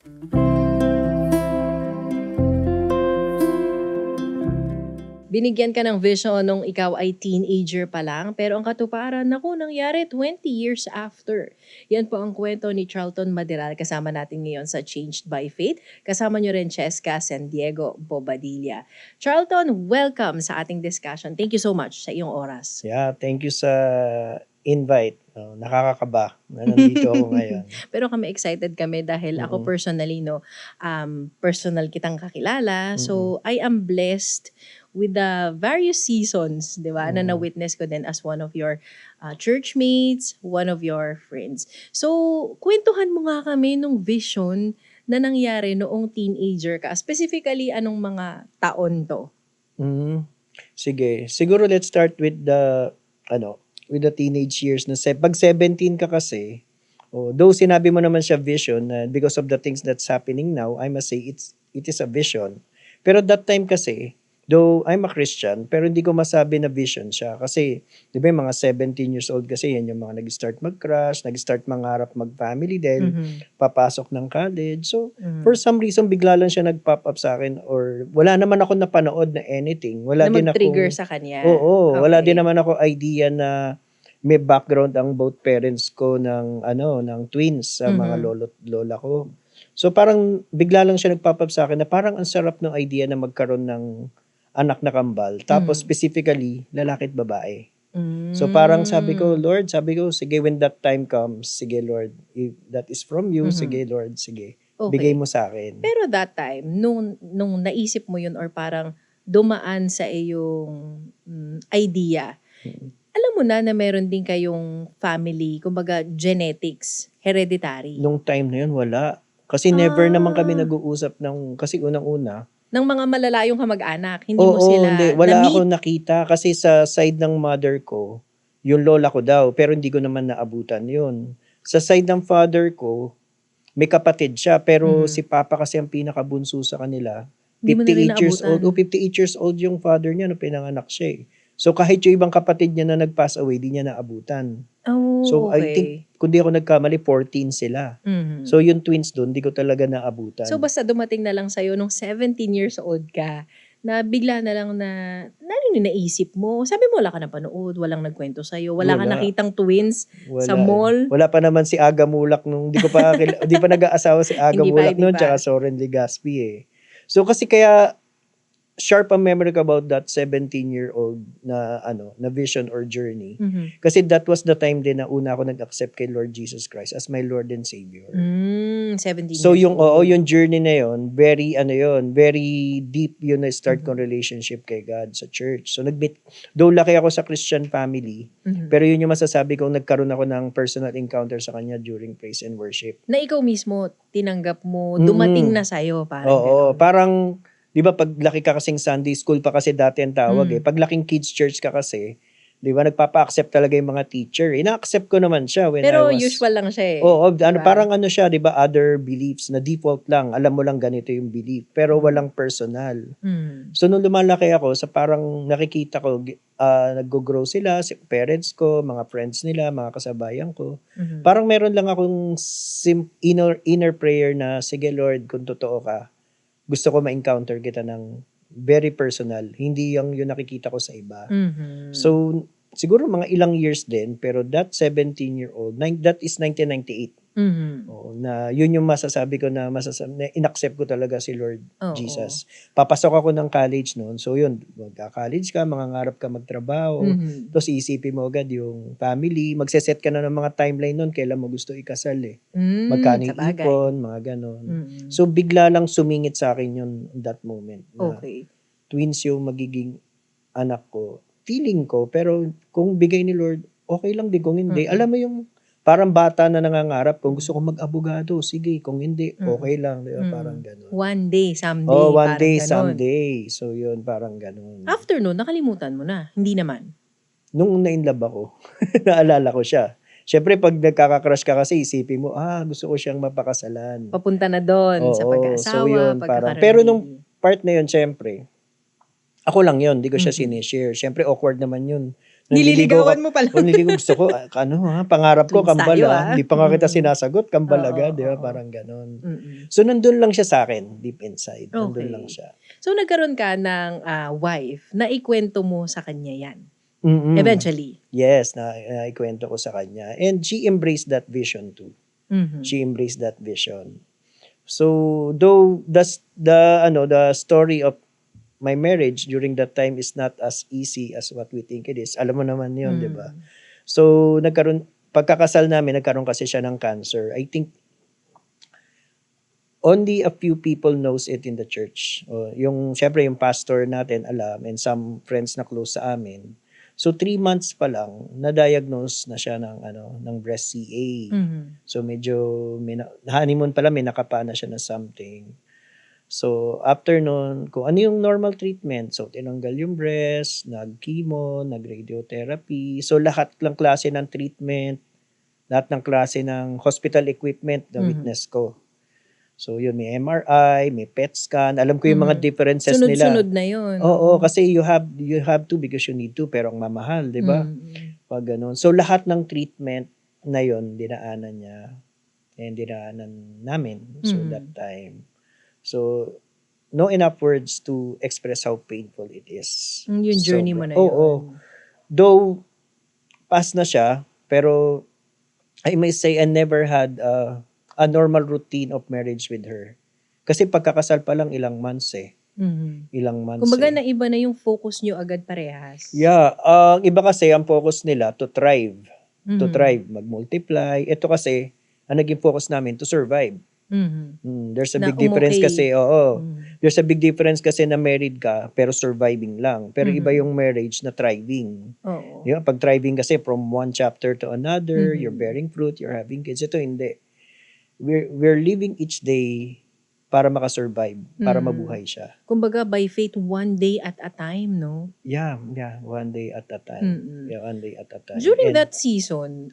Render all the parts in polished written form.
Binigyan ka ng vision nung ikaw ay teenager pa lang, pero ang katuparan, naku, nangyari 20 years after. Yan po ang kwento ni Charlton Maderal, kasama natin ngayon sa Changed by Faith. Kasama nyo rin Cheska San Diego Bobadilla. Charlton, welcome sa ating discussion. Thank you so much sa iyong oras. Yeah, thank you sa invite. Nakakakaba na nandito ako ngayon. Pero kami excited kami dahil ako personally, personal kitang kakilala. So, I am blessed with the various seasons, di ba, na na-witness ko din as one of your churchmates, one of your friends. So, kwentuhan mo nga kami nung vision na nangyari noong teenager ka. Specifically, anong mga taon to? Sige. Siguro let's start with with the teenage years. Pag 17 ka kasi, though sinabi mo naman siya vision, because of the things that's happening now, I must say it is a vision. Pero that time kasi, though I'm a Christian, pero hindi ko masabi na vision siya. Kasi, di ba, mga 17 years old kasi, yan yung mga nag-start mag-crush, nag-start mangarap mag-family din, papasok ng college. So, for some reason, bigla lang siya nag-pop up sa akin or wala naman ako napanood na anything. Wala Na din mag-trigger akong, sa kanya. Oo, wala Okay. din naman ako idea na may background ang both parents ko ng twins sa mga lolo't lola ko. So parang bigla lang siya nag-pop up sa akin na parang ang sarap ng idea na magkaroon ng anak na kambal. Tapos specifically, lalaki at babae. So parang sabi ko, Lord, sige, when that time comes, sige Lord, if that is from you, sige Lord, sige. Okay. Bigay mo sa akin. Pero that time, nung naisip mo yun or parang dumaan sa iyong idea, alam mo na meron din kayong family, kumbaga genetics, hereditary. Nung time na yun, wala. Kasi never naman kami nag-uusap kasi unang-una, Ng mga malalayong kamag-anak, hindi mo sila hindi. Wala ako na-meet. nakita kasi sa side ng mother ko, yung lola ko daw, pero hindi ko naman naabutan yun. Sa side ng father ko, may kapatid siya, pero si papa kasi ang pinakabunso sa kanila. Hindi mo na rin 58 years old. naabutan. 58 years old yung father niya nung pinanganak siya eh. So kahit yung ibang kapatid niya na nag-pass away, di niya naabutan. Oh, So okay. I think, kung di ako nagkamali, 14 sila. So yung twins doon, di ko talaga naabutan. So basta dumating na lang sa'yo nung 17 years old ka, na bigla na lang na ano yung naisip mo? Sabi mo wala ka napanood, walang nagkwento sa'yo, wala ka Wala. nakitang twins sa Wala. mall. Wala pa naman si Aga Mulak nung di pa nag-aasawa si Aga Hindi pa, Mulak hindi noon pa. tsaka Soren Legaspi eh. So kasi kaya sharp ang memory ko about that 17-year-old na vision or journey. Kasi that was the time din na una ako nag-accept kay Lord Jesus Christ as my Lord and Savior. 17 So years yung old. yung journey na yon, very deep yun na start kong relationship kay God sa church. So though laki ako sa Christian family, pero yun yung masasabi kong nagkaroon ako ng personal encounter sa kanya during praise and worship. Na ikaw mismo, tinanggap mo, dumating na sa'yo, parang Oo, gano'n. parang di ba pag laki ka kasing Sunday school pa kasi dati ang tawag eh. Pag laking kids church ka kasi, di ba nagpapa-accept talaga yung mga teacher. Ina-accept ko naman siya when Pero I was... usual lang siya eh. Oo, Diba? parang siya, di ba, other beliefs na default lang. Alam mo lang ganito yung belief, pero walang personal. So nung lumalaki ako, sa parang nakikita ko, nag-grow sila, parents ko, mga friends nila, mga kasabayan ko. Parang meron lang akong inner prayer na, sige Lord, kung totoo ka, gusto ko ma-encounter kita ng very personal. Hindi yung nakikita ko sa iba. So, siguro mga ilang years din, pero that 17-year-old, that is 1998. Oo, na yun yung masasabi ko na in-accept ko talaga si Lord Jesus. Papasok ako ng college noon. So yun, magka-college ka, mangangarap ka magtrabaho. Tapos iisipin mo agad yung family. Magseset ka na ng mga timeline noon, kailan mo gusto ikasal eh. Magkano yung sabagay. ipon, mga ganon. So bigla lang sumingit sa akin yun that moment. Na Okay. twins yung magiging anak ko. Feeling ko, pero kung bigay ni Lord, okay lang din. Kung hindi, alam mo yung parang bata na nangangarap, kung gusto ko mag-abogado, sige. Kung hindi, okay lang. Diba? Parang gano'n. One day, someday, One parang day, ganon. someday. So yun, parang gano'n. After nun, nakalimutan mo na. Hindi naman. Nung na-inlove ako, naalala ko siya. Siyempre, pag nagkaka-crush ka kasi, isipin mo, gusto ko siyang mapakasalan. Papunta na doon sa pag-aasawa, so yun, parang, pero nung part na yun, siyempre, ako lang yun, di ko siya sinishare. Siyempre, awkward naman yun. Nililigawan mo pa lang. Nililigaw gusto ko, pangarap ko Twins kambal tayo, Hindi pa nga kita sinasagot, kambal Oo, agad, di ba? oo. Parang ganon. Mm. So, nandun lang siya sa akin, deep inside. Nandun lang Okay. siya. So, nagkaroon ka ng wife, naikwento mo sa kanya yan, Mm-mm. eventually. Yes, naikwento ko sa kanya. And she embraced that vision too. Mhm. She embraced that vision. So, though the story of my marriage during that time is not as easy as what we think it is. Alam mo naman yun, di ba? So, pagkakasal namin, nagkaroon kasi siya ng cancer. I think only a few people knows it in the church. Syempre yung pastor natin alam and some friends na close sa amin. So 3 months pa lang na-diagnose na siya ng breast CA. So medyo honeymoon pa lang may nakapa na siya na something. So after noon, kung ano yung normal treatment, so tinanggal yung breast, nag-chemo, nag-radiotherapy. So lahat ng klase ng treatment, lahat ng klase ng hospital equipment na witness ko. So yun, may MRI, may PET scan. Alam ko yung mga differences nila. Sunod-sunod na yun. Oo, kasi you have to because you need to, pero ang mamahal, di ba? Pag ganun. So lahat ng treatment na yun, dinaanan niya and dinaanan namin. So that time. So no enough words to express how painful it is. Yung journey mo na yun. Oo. Though pass na siya, pero I may say I never had a normal routine of marriage with her. Kasi pagkakasal pa lang ilang months eh. Ilang months. Kumbaga na iba na yung focus nyo agad parehas. Yeah. Iba kasi ang focus nila to thrive. To thrive, mag-multiply. Ito kasi, ang naging focus namin to survive. There's a big difference kasi. There's a big difference kasi na married ka pero surviving lang. Pero iba yung marriage na thriving. Yeah, pag thriving kasi from one chapter to another, you're bearing fruit, you're having kids. Ito hindi. We're living each day para makasurvive, para mabuhay siya. Kumbaga by faith, one day at a time, no? Yeah, one day at a time. Yeah, one day at a time. During that season,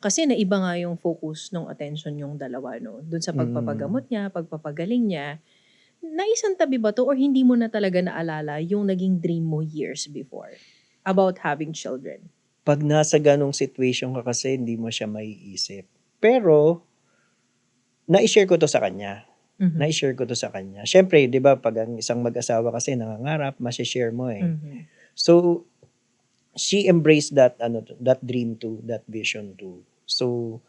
kasi naiba nga yung focus ng attention yung dalawa, no? Doon sa pagpapagamot niya, pagpapagaling niya. Naisang tabi ba to or hindi mo na talaga naalala yung naging dream mo years before about having children? Pag nasa ganong situation ka kasi, hindi mo siya maiisip. Pero, na-share ko to sa kanya. Na-share ko to sa kanya. Siyempre, di ba, pag ang isang mag-asawa kasi nangangarap, masishare mo eh. So, she embraced that dream too, that vision too. So,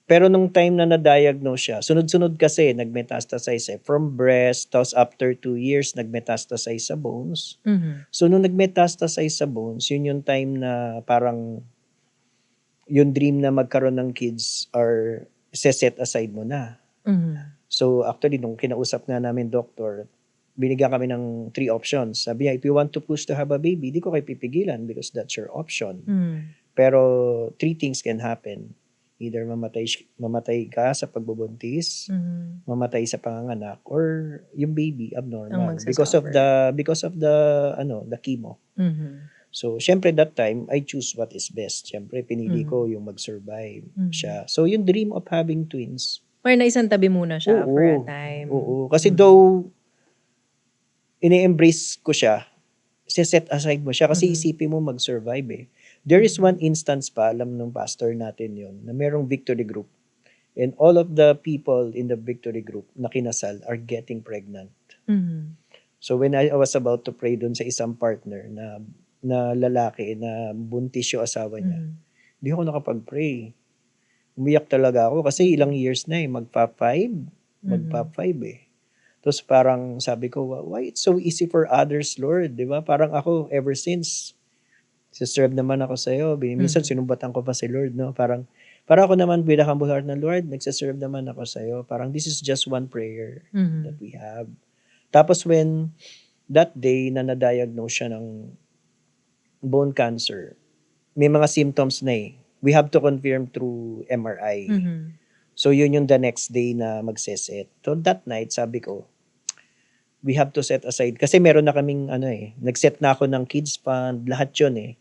pero nung time na na-diagnose siya, sunod-sunod kasi, nag-metastasize from breast, tapos after 2 years, nag-metastasize sa bones. So, nung nag-metastasize sa bones, yun yung time na parang yung dream na magkaroon ng kids are set aside mo na. So actually, nung kinausap nga namin doktor, binigyan kami ng 3 options. Sabi niya, if you want to push to have a baby, di ko kayo pipigilan because that's your option. Pero 3 things can happen. Either mamatay ka sa pagbubuntis, mamatay sa panganganak, or yung baby abnormal because of the chemo. So, syempre that time, I choose what is best. Syempre, pinili ko yung mag-survive siya. So, yung dream of having twins. Or naisang tabi muna siya for a time. Oo. Kasi though, ini-embrace ko siya, set aside mo siya kasi isipin mo mag-survive eh. There is one instance pa, alam ng pastor natin yon na merong victory group. And all of the people in the victory group na kinasal are getting pregnant. So, when I was about to pray dun sa isang partner na lalaki na buntis yung asawa niya, hindi ako nakapag-pray. Umiyak talaga ako kasi ilang years na magpa-5 eh. Tapos parang sabi ko, why it's so easy for others, Lord? Di ba? Parang ako, ever since, serve naman ako sa'yo. Minsan sinumbatan ko pa si Lord, no? Parang ako naman, with a humble heart na, Lord, nagsaserve naman ako sa'yo. Parang this is just one prayer that we have. Tapos when that day na na-diagnose siya ng bone cancer, may mga symptoms na eh. We have to confirm through MRI. So yun yung the next day na magseset. So that night, sabi ko, we have to set aside. Kasi meron na kaming nag-set na ako ng kids fund, lahat yun eh.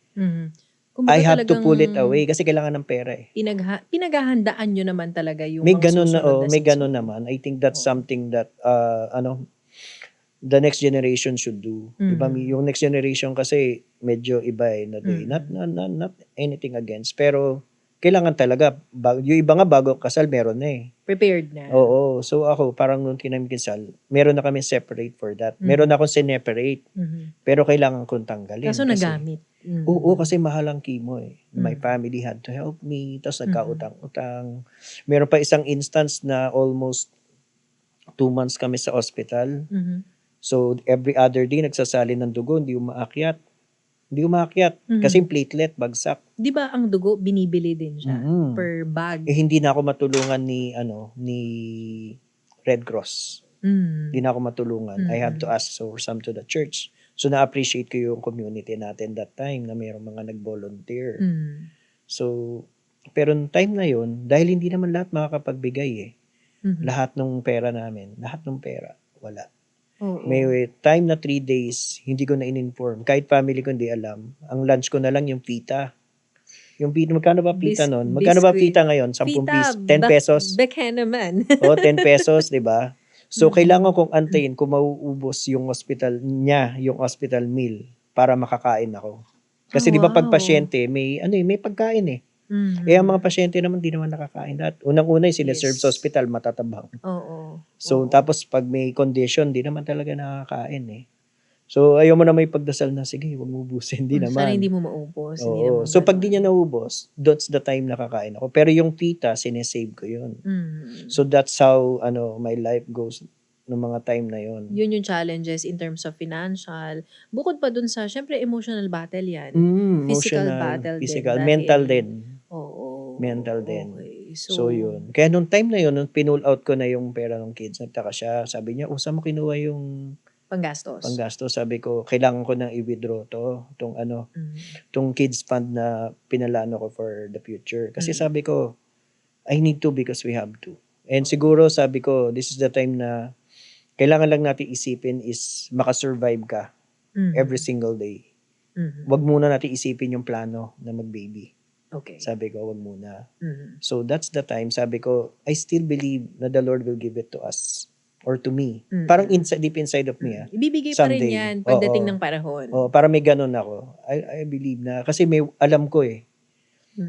I have to pull it away kasi kailangan ng pera eh. Pinaghahandaan nyo naman talaga yung may mga ganun susunod na may ganun naman. I think that's something that the next generation should do. Diba? Mhm. Yung next generation kasi medyo iba eh. Not anything against. Pero kailangan talaga. Yung iba nga bago kasal, meron na eh. Prepared na. Oo. So ako, parang nung kinamikisal, meron na kami separate for that. Meron akong sineperate. Pero kailangan kong tanggalin. Kaso kasi, nagamit. Oo, kasi mahal ang chemo eh. My family had to help me. Tapos nagkautang-utang. Meron pa isang instance na almost 2 months kami sa hospital. So, every other day, nagsasali ng dugo, hindi umaakyat. Kasi yung platelet, bagsak. Di ba ang dugo, binibili din siya per bag? Hindi na ako matulungan ni Red Cross. Hindi na ako matulungan. I have to ask for some to the church. So, na-appreciate ko yung community natin that time na mayroong mga nag-volunteer. So, pero nung time na yun, dahil hindi naman lahat makakapagbigay eh. Lahat ng pera namin, wala. May time na 3 days, hindi ko na in-inform. Kahit family ko hindi alam. Ang lunch ko na lang yung pita. Yung pita, magkano ba pita nun? Magkano ba pita ngayon? 10 Pita, 10 pesos? Beke naman. 10 pesos, di ba? So, kailangan kong antayin kung mauubos yung hospital meal para makakain ako. Kasi di ba pag pasyente, may pagkain eh. Ang mga pasyente naman di naman nakakain lahat. Unang-una yung sineserve sa hospital, matatabang. So, tapos pag may condition, di naman talaga nakakain eh. So, ayaw mo na may pagdasal na, sige, huwag mo ubusin. Hindi naman. Sana hindi mo maubos. Oo. So, pag di niya naubos, that's the time nakakain ako. Pero yung pita, sinesave ko yun. So, that's how my life goes noong mga time na yun. Yun yung challenges in terms of financial. Bukod pa dun sa, syempre, emotional battle yan. Physical battle physical, din. mental din. Oo. Mental din. Okay. So, yun. Kaya nung time na yun, nung pinull out ko na yung pera ng kids, nagtaka siya. Sabi niya, saan mo kinuha yung panggastos? Sabi ko, kailangan ko nang i-withdraw tong kids fund na pinalano ko for the future. Kasi sabi ko, I need to because we have to. And siguro sabi ko, this is the time na kailangan lang natin isipin is makasurvive ka every single day. Wag muna natin isipin yung plano na mag-baby. Okay. Sabi ko, wag muna. So that's the time, sabi ko, I still believe na the Lord will give it to us. Or to me. Parang deep inside of me. Ibibigay pa rin someday. yan pagdating ng panahon. Para may ganun ako. I believe na. Kasi may alam ko eh.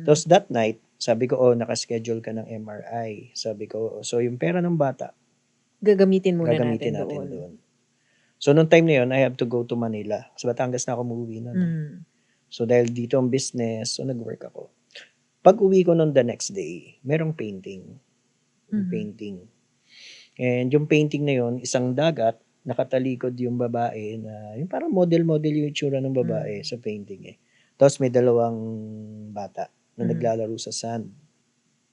Tapos that night, sabi ko, nakaschedule ka ng MRI. Sabi ko, so yung pera ng bata, gagamitin natin doon. So nung time na yun, I have to go to Manila. Sa Batangas na ako umuwi nun. So dahil dito ang business, so nag-work ako. Pag uwi ko nun the next day, merong painting. Painting. And yung painting na yun, isang dagat, nakatalikod yung babae na, yung parang model-model yung itsura ng babae sa painting eh. Tapos may 2 bata na naglalaro sa sand.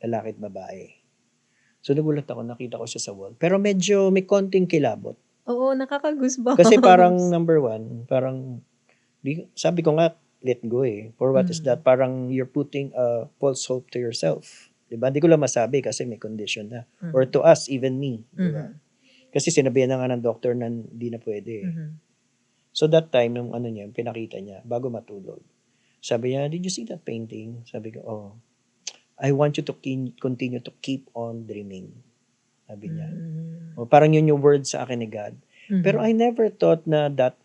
Lalaki at babae. So nagulat ako, nakita ko siya sa wall. Pero medyo may konting kilabot. Oo, nakaka-goosebumps. Kasi parang number 1, parang, sabi ko nga, let go eh. For what is that? Parang you're putting a false hope to yourself. Diba? Hindi ko lang masabi kasi may condition na. Or to us, even me. Diba? Kasi sinabihan na nga ng doctor na hindi na pwede. So that time, nung pinakita niya, bago matulog, sabi niya, did you see that painting? Sabi ko, I want you to continue to keep on dreaming. Sabi niya. Parang yun yung word sa akin ni God. Pero I never thought na that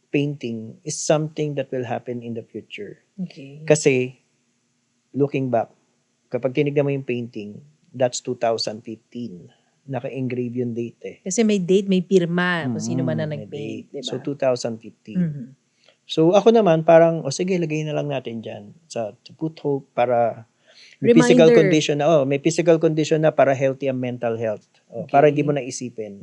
painting is something that will happen in the future. Okay. Kasi, looking back, kapag tinignan mo yung painting, that's 2015. Naka-engrave yung date eh. Kasi may date, may pirma kung sino man na nag-paint. Diba? So, 2015. So, ako naman parang, sige, lagay na lang natin dyan. To put hope para may physical condition na, may physical condition na para healthy ang mental health. Para hindi mo naisipin.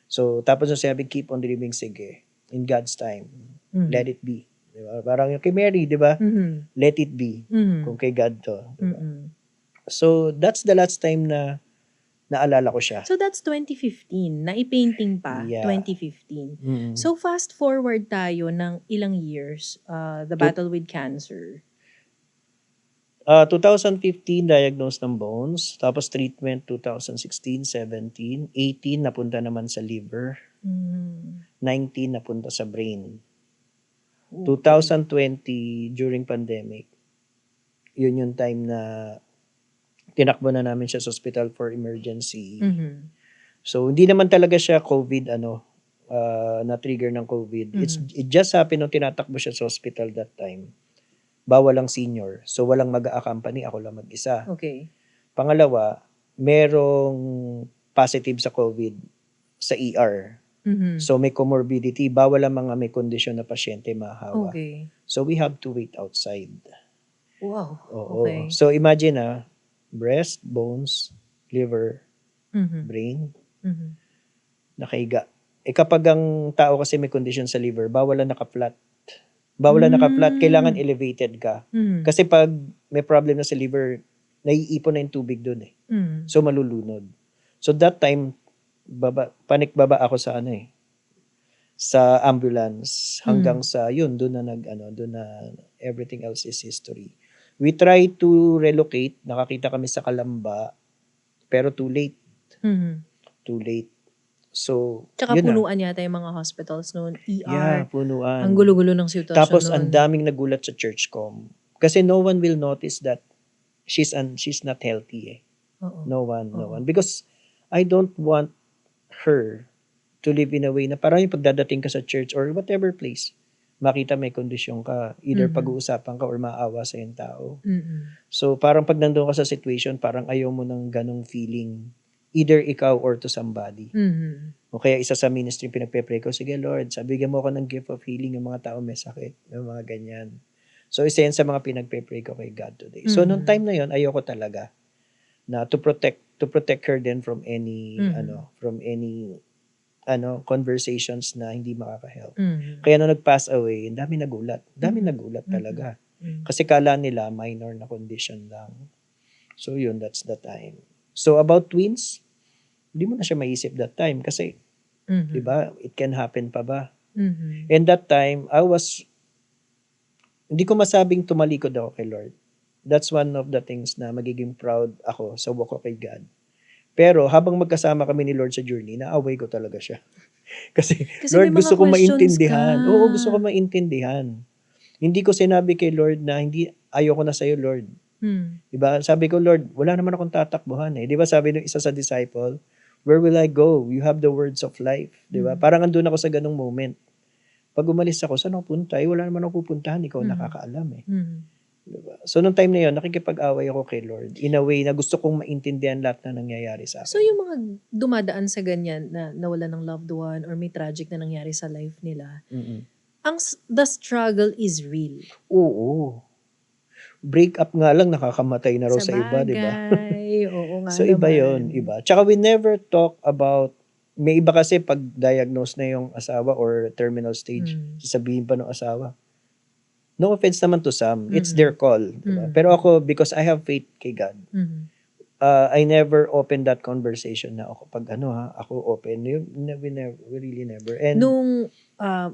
So, tapos yung sabi, keep on dreaming, sige. In God's time. Let it be. Diba? Parang yung kay Mary, diba? Let it be. Kung kay God to. Diba? So, that's the last time na naalala ko siya. So, that's 2015. Naipainting pa, Yeah. 2015. So, fast forward tayo ng ilang years, the battle with cancer. 2015, diagnosed ng bones. Tapos treatment, 2016, 17. 18, napunta naman sa liver. 19, napunta sa brain. 2020, during pandemic, yun yung time na tinakbo na namin siya sa hospital for emergency. So, hindi naman talaga siya COVID, na-trigger ng COVID. Mhm. It just happened nung tinatakbo siya sa hospital that time. Bawal ang senior. So, walang mag-a-accompany. Ako lang mag-isa. Okay. Pangalawa, merong positive sa COVID sa ER. Mhm. So, may comorbidity. Bawal ang mga may kondisyon na pasyente mahawa. Okay. So, we have to wait outside. Wow. Oo. Okay. So, imagine breast, bones, liver, Mhm. brain, Mhm. nakahiga. Kapag ang tao kasi may condition sa liver, bawal na naka-flat. Bawal na naka-flat, kailangan elevated ka. Mhm. Kasi pag may problem na sa liver, naiipon na yung tubig doon eh. Mhm. So malulunod. So that time, panic baba ako sa sa ambulance hanggang sa yun, doon na everything else is history. We try to relocate, nakakita kami sa Kalamba, pero too late. Mhm. Too late. So, Tsaka yun na. punuan yata yung mga hospitals noon. Yeah, ER. punuan. Ang gulo-gulo ng sitwasyon Tapos noon. ang daming nagulat sa churchcom. Kasi no one will notice that she's not healthy eh. Oo. No one. Oo. Because I don't want her to live in a way na parang yung pagdadating ka sa church or whatever place, makita may kondisyon ka, either pag-uusapan ka or maawa sa yung tao. Mhm. So parang pag nandun ka sa situation, parang ayaw mo ng ganong feeling, either ikaw or to somebody. Mhm. O kaya isa sa ministry pinagpe-pray ko, sige Lord, bigyan mo ako ng gift of healing yung mga tao may sakit, yung mga ganyan. So isa yan sa mga pinagpe-pray ko kay God today. So nung time na yon, ayoko talaga na to protect her then from any conversations na hindi makaka-help. Mhm. Kaya nung nag-pass away, dami nagulat talaga. Mhm. Kasi kala nila minor na condition lang. So yun, that's the time. So about twins, hindi mo na siya maisip that time kasi Mhm. 'di ba? It can happen pa ba? Mhm. And that time, hindi ko masabing tumalikod ako kay Lord. That's one of the things na magiging proud ako sa walk ko kay God. Pero habang magkasama kami ni Lord sa journey, naaway ko talaga siya. Kasi Kasi Lord, may mga gusto ko questions maintindihan. ka. Oo, gusto ko maintindihan. Hindi ko sinabi kay Lord na ayoko na sa'yo, Lord. Diba? Sabi ko, Lord, wala naman akong tatakbuhan eh. Diba sabi ng isa sa disciple, where will I go? You have the words of life. Diba? Parang andun ako sa ganung moment. Pag umalis ako, saan ako punta? Wala naman ako pupuntahan. Ikaw nakakaalam eh. Diba? So, nung time na yun, nakikipag-away ako kay Lord in a way na gusto kong maintindihan lahat na nangyayari sa akin. So yung mga dumadaan sa ganyan na nawala ng loved one or may tragic na nangyari sa life nila, the struggle is real. Oo. Break up nga lang, nakakamatay na raw sa iba, di ba? Sabagay, oo nga So, iba naman. yon, iba. Tsaka we never talk about, may iba kasi pag diagnose na yung asawa or terminal stage, sasabihin pa ng asawa. No offense naman to some, it's their call. Diba? Pero ako, because I have faith kay God, I never open that conversation na ako pag ako open. We really never. And Nung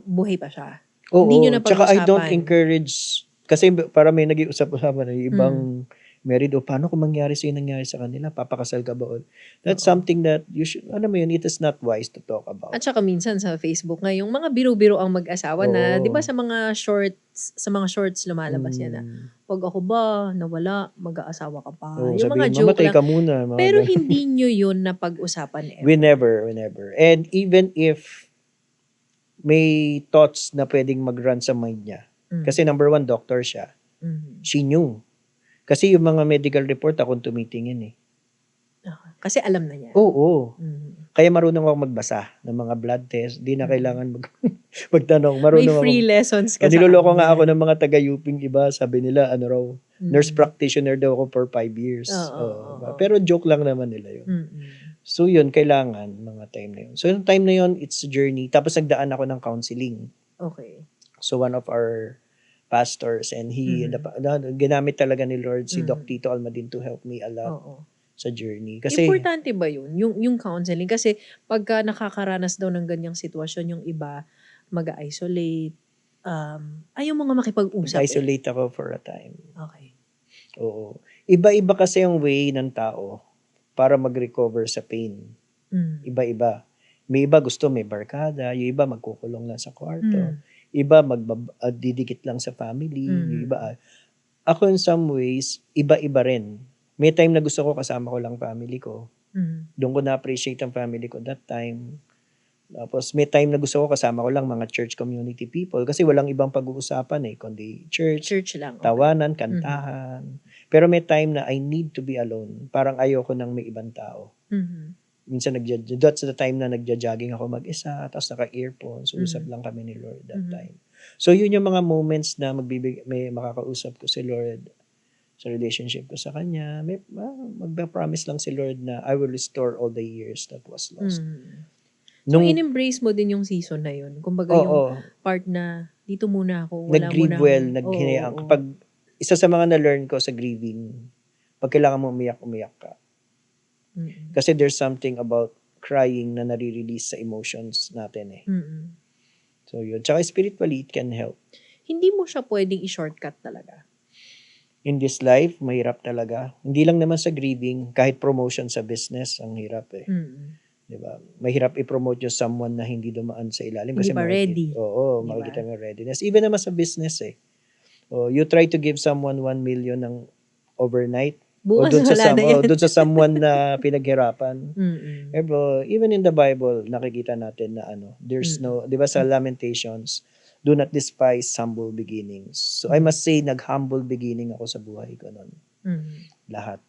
buhay pa siya, oo, hindi nyo na tsaka I don't pag-usapan. encourage, kasi para may nag-iusap-usapan na ibang married, paano kung mangyari sa'yo nangyari sa kanila? Papakasal ka ba? That's something that you should, it is not wise to talk about. At saka minsan sa Facebook nga, yung mga biro-biro ang mag-asawa na, di ba sa mga shorts lumalabas yan na, pag ako ba, nawala, mag-aasawa ka pa. Yung mga sabihin, joke mamatay lang. ka muna. Pero hindi nyo yun na pag-usapan ever. We never. And even if may thoughts na pwedeng mag-run sa mind niya, kasi number one, doctor siya. She knew. Kasi yung mga medical report, akong tumitingin eh. Kasi alam na niya. Oo. Kaya marunong ako magbasa ng mga blood test. Di na kailangan magtanong. May free lessons ka sa niloloko nga kanya. ako ng mga taga-UPing iba. Sabi nila, nurse practitioner daw ako for 5 years. Pero joke lang naman nila yun. So yun, kailangan mga time na yun. So yung time na yun, it's a journey. Tapos nagdaan ako ng counseling. Okay. So one of our pastors and ginamit talaga ni Lord si Doc Tito Almadin to help me a lot sa journey. Kasi importante ba yun? Yung counseling? Kasi pagka nakakaranas daw ng ganyang sitwasyon, yung iba mag-isolate, ayaw mga makipag-usap. Isolate ako for a time. Okay. Oo. Iba-iba kasi yung way ng tao para mag-recover sa pain. Iba-iba. May iba gusto may barkada, yung iba magkukulong lang sa kwarto. Iba didikit lang sa family, yung iba. Ako in some ways, iba-iba rin. May time na gusto ko kasama ko lang family ko. Doon ko na-appreciate ang family ko that time. Tapos may time na gusto ko kasama ko lang mga church community people kasi walang ibang pag-uusapan kundi church, Church lang, okay. tawanan, Mhm. kantahan. Pero may time na I need to be alone. Parang ayoko nang may ibang tao. Mhm. Minsan that's the time na nagja-jogging ako mag-isa, tapos naka-earphones, usap Mhm. lang kami ni Lord that Mhm. time. So yun yung mga moments na may makakausap ko si Lord sa relationship ko sa Kanya. Magpa-promise lang si Lord na I will restore all the years that was lost. Mhm. So, Nung, in-embrace mo din yung season na yun. Kumbaga yung oo, part na dito muna ako, wala nag-grieve muna well, akong, oo, naghinayaan. oo. Kapag, isa sa mga na-learn ko sa grieving, pag kailangan mo umiyak ka. Mhm. Kasi there's something about crying na nare-release sa emotions natin Mhm. So yun. Tsaka spiritually, it can help. Hindi mo siya pwedeng i-shortcut talaga. In this life, mahirap talaga. Hindi lang naman sa grieving, kahit promotion sa business, ang hirap Mhm. Diba? Mahirap i-promote yung someone na hindi dumaan sa ilalim Hindi kasi pa ready. Oo, Di ba? makikita mo yung readiness. Even naman sa business you try to give someone 1 million ng overnight. Bukas Doon sa wala na yan. doon sa someone na pinaghirapan. Mhm. Pero even in the Bible, nakikita natin na there's no, 'di ba sa Lamentations, do not despise humble beginnings. So I must say nag-humble beginning ako sa buhay ko noon. Mhm. Lahat.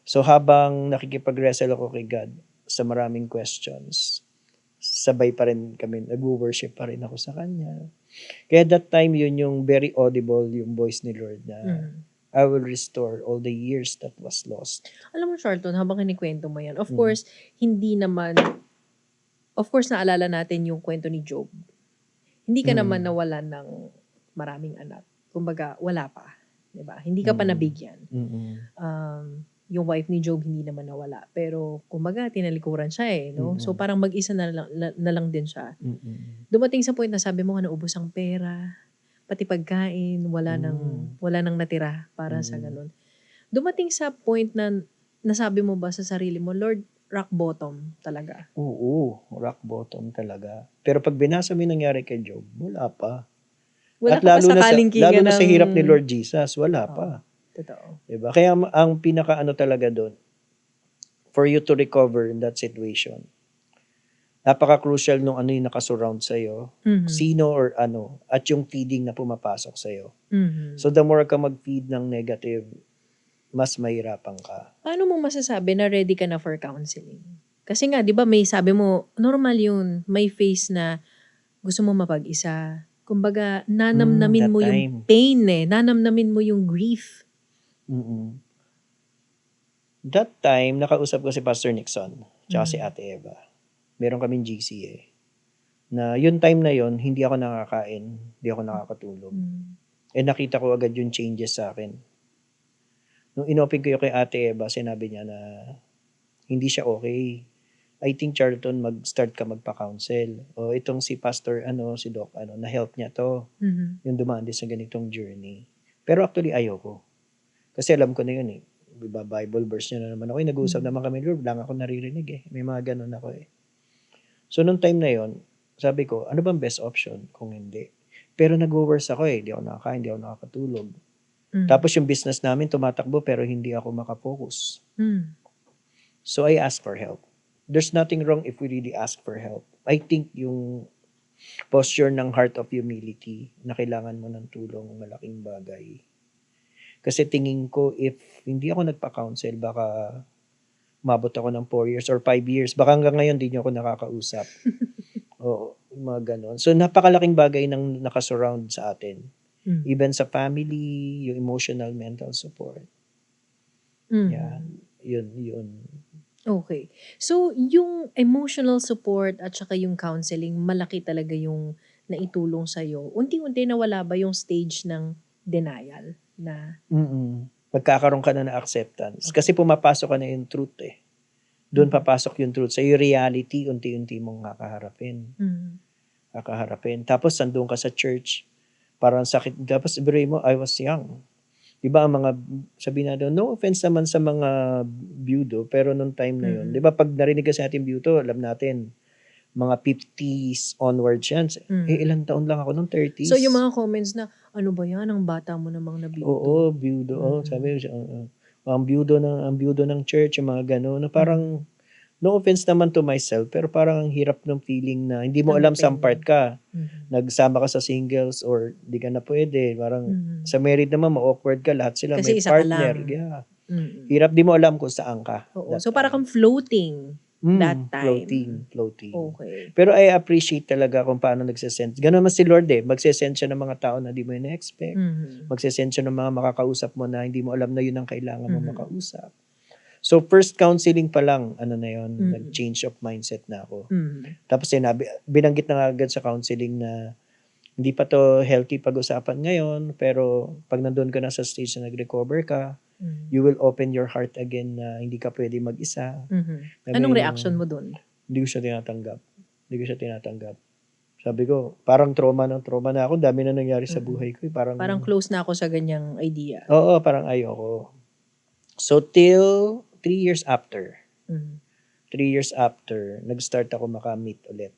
So habang nakikipag-wrestle ako kay God sa maraming questions, sabay pa rin kami, nag-worship pa rin ako sa Kanya. Kaya that time, yun yung very audible yung voice ni Lord na Mhm. I will restore all the years that was lost. Alam mo, Charlton, habang kinikwento mo yan, of course, naalala natin yung kwento ni Job. Hindi ka naman nawalan ng maraming anak. Kumbaga, wala pa. Diba? Hindi ka pa nabigyan. Yung wife ni Job hindi naman nawala. Pero, kumbaga, tinalikuran siya no? So, parang mag-isa na lang din siya. Dumating sa point na sabi mo, naubos ang pera, pati pagkain, wala nang natira para sa ganun. Dumating sa point na nasabi mo ba sa sarili mo, Lord, rock bottom talaga? Oo, rock bottom talaga. Pero pag binasa mo yung nangyari kay Job, wala pa. Wala At ka pa lalo sa kalingkingan lalo na sa ng- hirap ni Lord Jesus, wala pa. Totoo. Diba? Kaya ang pinaka talaga doon, for you to recover in that situation, napaka-crucial nung yung nakasurround sa'yo, sino or at yung feeding na pumapasok sa'yo. Mhm. So the more ka mag-feed ng negative, mas mahirapan ka. Paano mo masasabi na ready ka na for counseling? Kasi nga, di ba may sabi mo, normal yun, may phase na gusto mo mapag-isa. Kumbaga, nanamnamin that mo yung time. pain nanamnamin mo yung grief. That time, nakausap ko si Pastor Nixon, tsaka si Ate Eva. Meron kaming GC na yung time na yon hindi ako nakakain, hindi ako nakakatulog. Nakita ko agad yung changes sa akin. Nung inopen ko yung kay Ate Eva, sinabi niya na hindi siya okay. I think, Charlton, mag-start ka magpa-counsel. O itong si Pastor, si Doc, na-help niya to. Yung dumaan din sa ganitong journey. Pero actually, ayoko. Kasi alam ko na yun Diba, Bible verse niya na naman ako. Nag-uusap naman kami, Lord, lang ako naririnig May mga ganun ako So, nung time na yon, sabi ko, ano bang best option kung hindi? Pero nag-worse ako Hindi ako nakakain, hindi ako nakakatulog. Tapos yung business namin tumatakbo pero hindi ako makafocus. So I asked for help. There's nothing wrong if we really ask for help. I think yung posture ng heart of humility na kailangan mo ng tulong, malaking bagay. Kasi tingin ko if hindi ako nagpa-counsel, baka mabot ako ng 4 years or 5 years. Baka hanggang ngayon di niyo ako nakakausap. Oo, mga ganon. So napakalaking bagay ng nakasurround sa atin. Even sa family, yung emotional, mental support. Yan. Yun. Okay. So, yung emotional support at saka yung counseling, malaki talaga yung naitulong sa'yo. Unti-unti nawala ba yung stage ng denial na? Magkakaroon ka na ng acceptance. Kasi pumapasok ka na yung truth Doon papasok yung truth. Sa yung reality, unti-unti mong kakaharapin. Tapos, sandun ka sa church, parang sakit. Tapos, ibigay mo, I was young. Diba ang mga, sabi na doon, no offense naman sa mga byudo, pero nung time na yun, diba pag narinig ka sa ating byudo, alam natin, mga 50s onwards yan. Ilang taon lang ako nung 30s. So, yung mga comments na, ano ba yan, ang bata mo namang na byudo? Oo, byudo. Sabi ko siya, ang byudo ng church, yung mga gano'n, na parang, no offense naman to myself, pero parang ang hirap ng feeling na hindi mo Ang alam saan part depende. ka. Mhm. Nagsama ka sa singles or di ka na pwede. Parang Mhm. sa married naman, ma-awkward ka. Lahat sila may Kasi isa ka partner. lang. Yeah. Mm. Hirap, di mo alam kung saan ka Oo. that So, para time. kang floating that Floating, time. floating. Okay. Pero I appreciate talaga kung paano nagsasend. Ganun naman si Lord Magsasend siya ng mga tao na di mo ina-expect. Mhm. Magsasend siya ng mga makakausap mo na hindi mo alam na yun ang kailangan mo Mhm. makausap. So, first counseling pa lang, Mm. nag-change of mindset na ako. Mhm. Tapos binanggit na nga agad sa counseling na hindi pa to healthy pag-usapan ngayon, pero pag nandun ka na sa stage na nag-recover ka, Mhm. you will open your heart again na hindi ka pwede mag-isa. Mhm. Na Anong may- reaction mo dun? Hindi ko siya tinatanggap. Sabi ko, parang trauma na ako. Dami na nangyari sa buhay ko. Parang close na ako sa ganyang idea. Oo, parang ayoko. So, till 3 years after, Mhm. 3 years after, nag-start ako makamit ulit.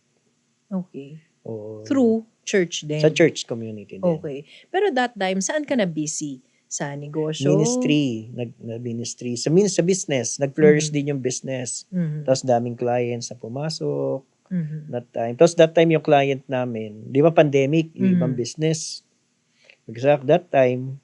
Okay. Oo. Through church din. Sa church community din. Okay. Pero that time, saan ka na busy? Sa negosyo? Ministry. Ministry. Sa business. Nag-flourish din yung business. Mhm. Tapos daming clients na pumasok. Mhm. That time yung client namin, di ba pandemic, yung ibang business. That time,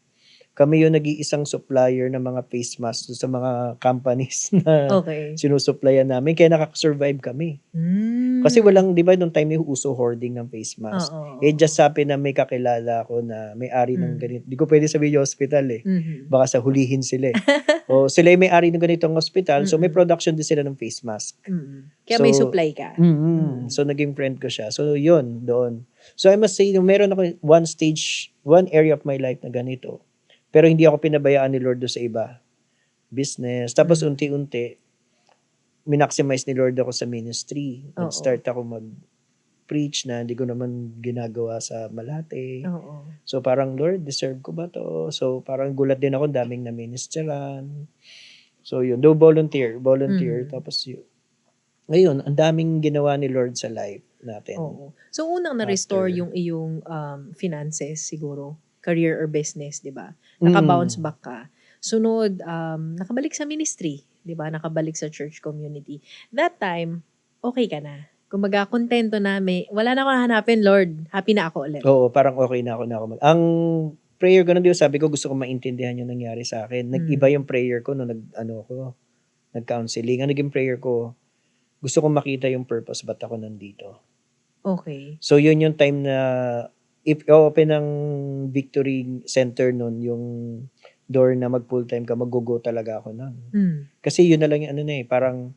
kami yung nag-iisang supplier ng mga face mask sa mga companies na Okay. sinusupplyan namin. Kaya nakaka-survive kami. Mm. Kasi walang, di ba, nung time yung uso hoarding ng face mask. Oo. Just happen na may kakilala ako na may-ari ng ganito. Di ko pwede sabihin yung hospital Mhm. Baka sa hulihin sila o sila yung may-ari ng ganitong hospital. So may production din sila ng face mask. Mhm. Kaya may supply ka. So naging friend ko siya. So yun, doon. So I must say, meron ako one area of my life na ganito. Pero hindi ako pinabayaan ni Lord doon sa iba. Business. Tapos unti-unti, minaximize ni Lord ako sa ministry. Nag-start ako mag-preach na hindi ko naman ginagawa sa Malate. Oo. So parang, Lord, deserve ko ba to? So parang gulat din ako, daming na ministeran. So yun, do volunteer. Tapos yun. Ngayon, ang daming ginawa ni Lord sa life natin. Oo. So, unang na-restore yung iyong finances siguro, career or business, di ba? Naka-bounce back ka. Sunod, nakabalik sa ministry, di ba? Nakabalik sa church community. That time, okay ka na. Kumbaga, kontento na, wala na ako hahanapin, Lord. Happy na ako ulit. Oo, parang okay na ako Ang prayer ko na Diyos, sabi ko gusto ko maintindihan yung nangyari sa akin. Nag-iba yung prayer ko nung nag-counseling. Ang naging prayer ko, gusto kong makita yung purpose, ba't ako nandito. Okay. So yun yung time na if open ng Victory Center nun, yung door na mag full time ka, mag-go talaga ako nun. Kasi yun na lang yung parang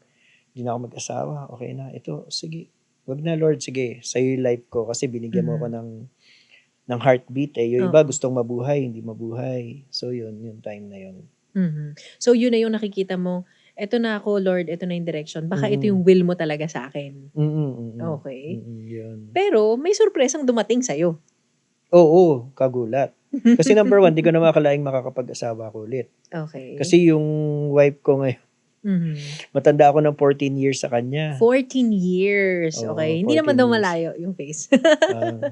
hindi na ako mag-asawa, okay na, ito, sige, wag na Lord, sige, sa'yo yung life ko, kasi binigyan mo ako ng heartbeat yung iba gustong mabuhay, hindi mabuhay. So yun, yung time na yun. So yun na yung nakikita mo, eto na ako, Lord, eto na yung direction. Baka ito yung will mo talaga sa akin. Okay. Yun. Pero may surpresang dumating sa'yo. Oo, kagulat. Kasi number 1, di ko na makakalaing makakapag-asawa ko ulit. Okay. Kasi yung wife ko ngayon, matanda ako ng 14 years sa kanya. 14 years. Oo, Okay. Hindi 14 naman daw years. malayo yung face. Ah,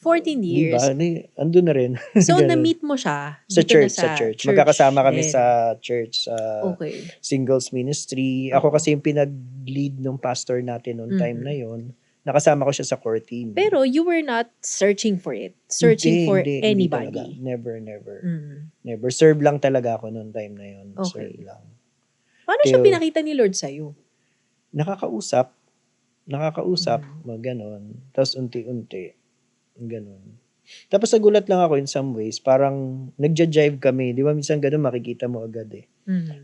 14 Di years. ba? Andun na rin. So, Ganun. na-meet mo siya Sa dito na church. Magkakasama kami din. sa church, sa Okay. singles ministry. Ako kasi yung pinag-lead ng pastor natin noong time na yon. Nakasama ko siya sa core team. Pero you were not searching for it. Searching for Hindi anybody. talaga. Never. Never. Serve lang talaga ako noong time na yon. Okay. Serve lang. Paano siya pinakita ni Lord sa'yo? Nakakausap, ganon. Tapos unti-unti, ganon. Tapos nagulat lang ako in some ways, parang nagja-jive kami. Di ba minsan ganon makikita mo agad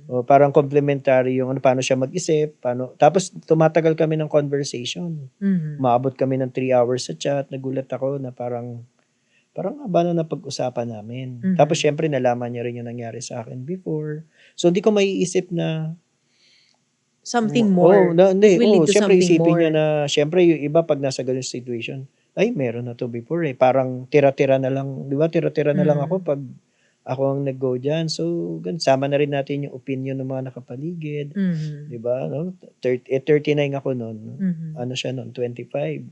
O, parang complementary yung paano siya mag-isip, tapos tumatagal kami ng conversation. Maabot kami ng 3 hours sa chat. Nagulat ako na parang haba na napag-usapan namin. Tapos syempre nalaman niya rin yung nangyari sa akin before. So hindi ko maiisip na something more. Hindi. Will lead to Syempre something isipin more. niya na, syempre yung iba pag nasa ganung situation, ay meron na to before Parang tira-tira na lang, di ba? Tira-tira na lang ako pag ako ang nag-go dyan. So, sama na rin natin yung opinion ng mga nakapaligid. Di ba? No? 39 ako noon. Ano siya noon? 25.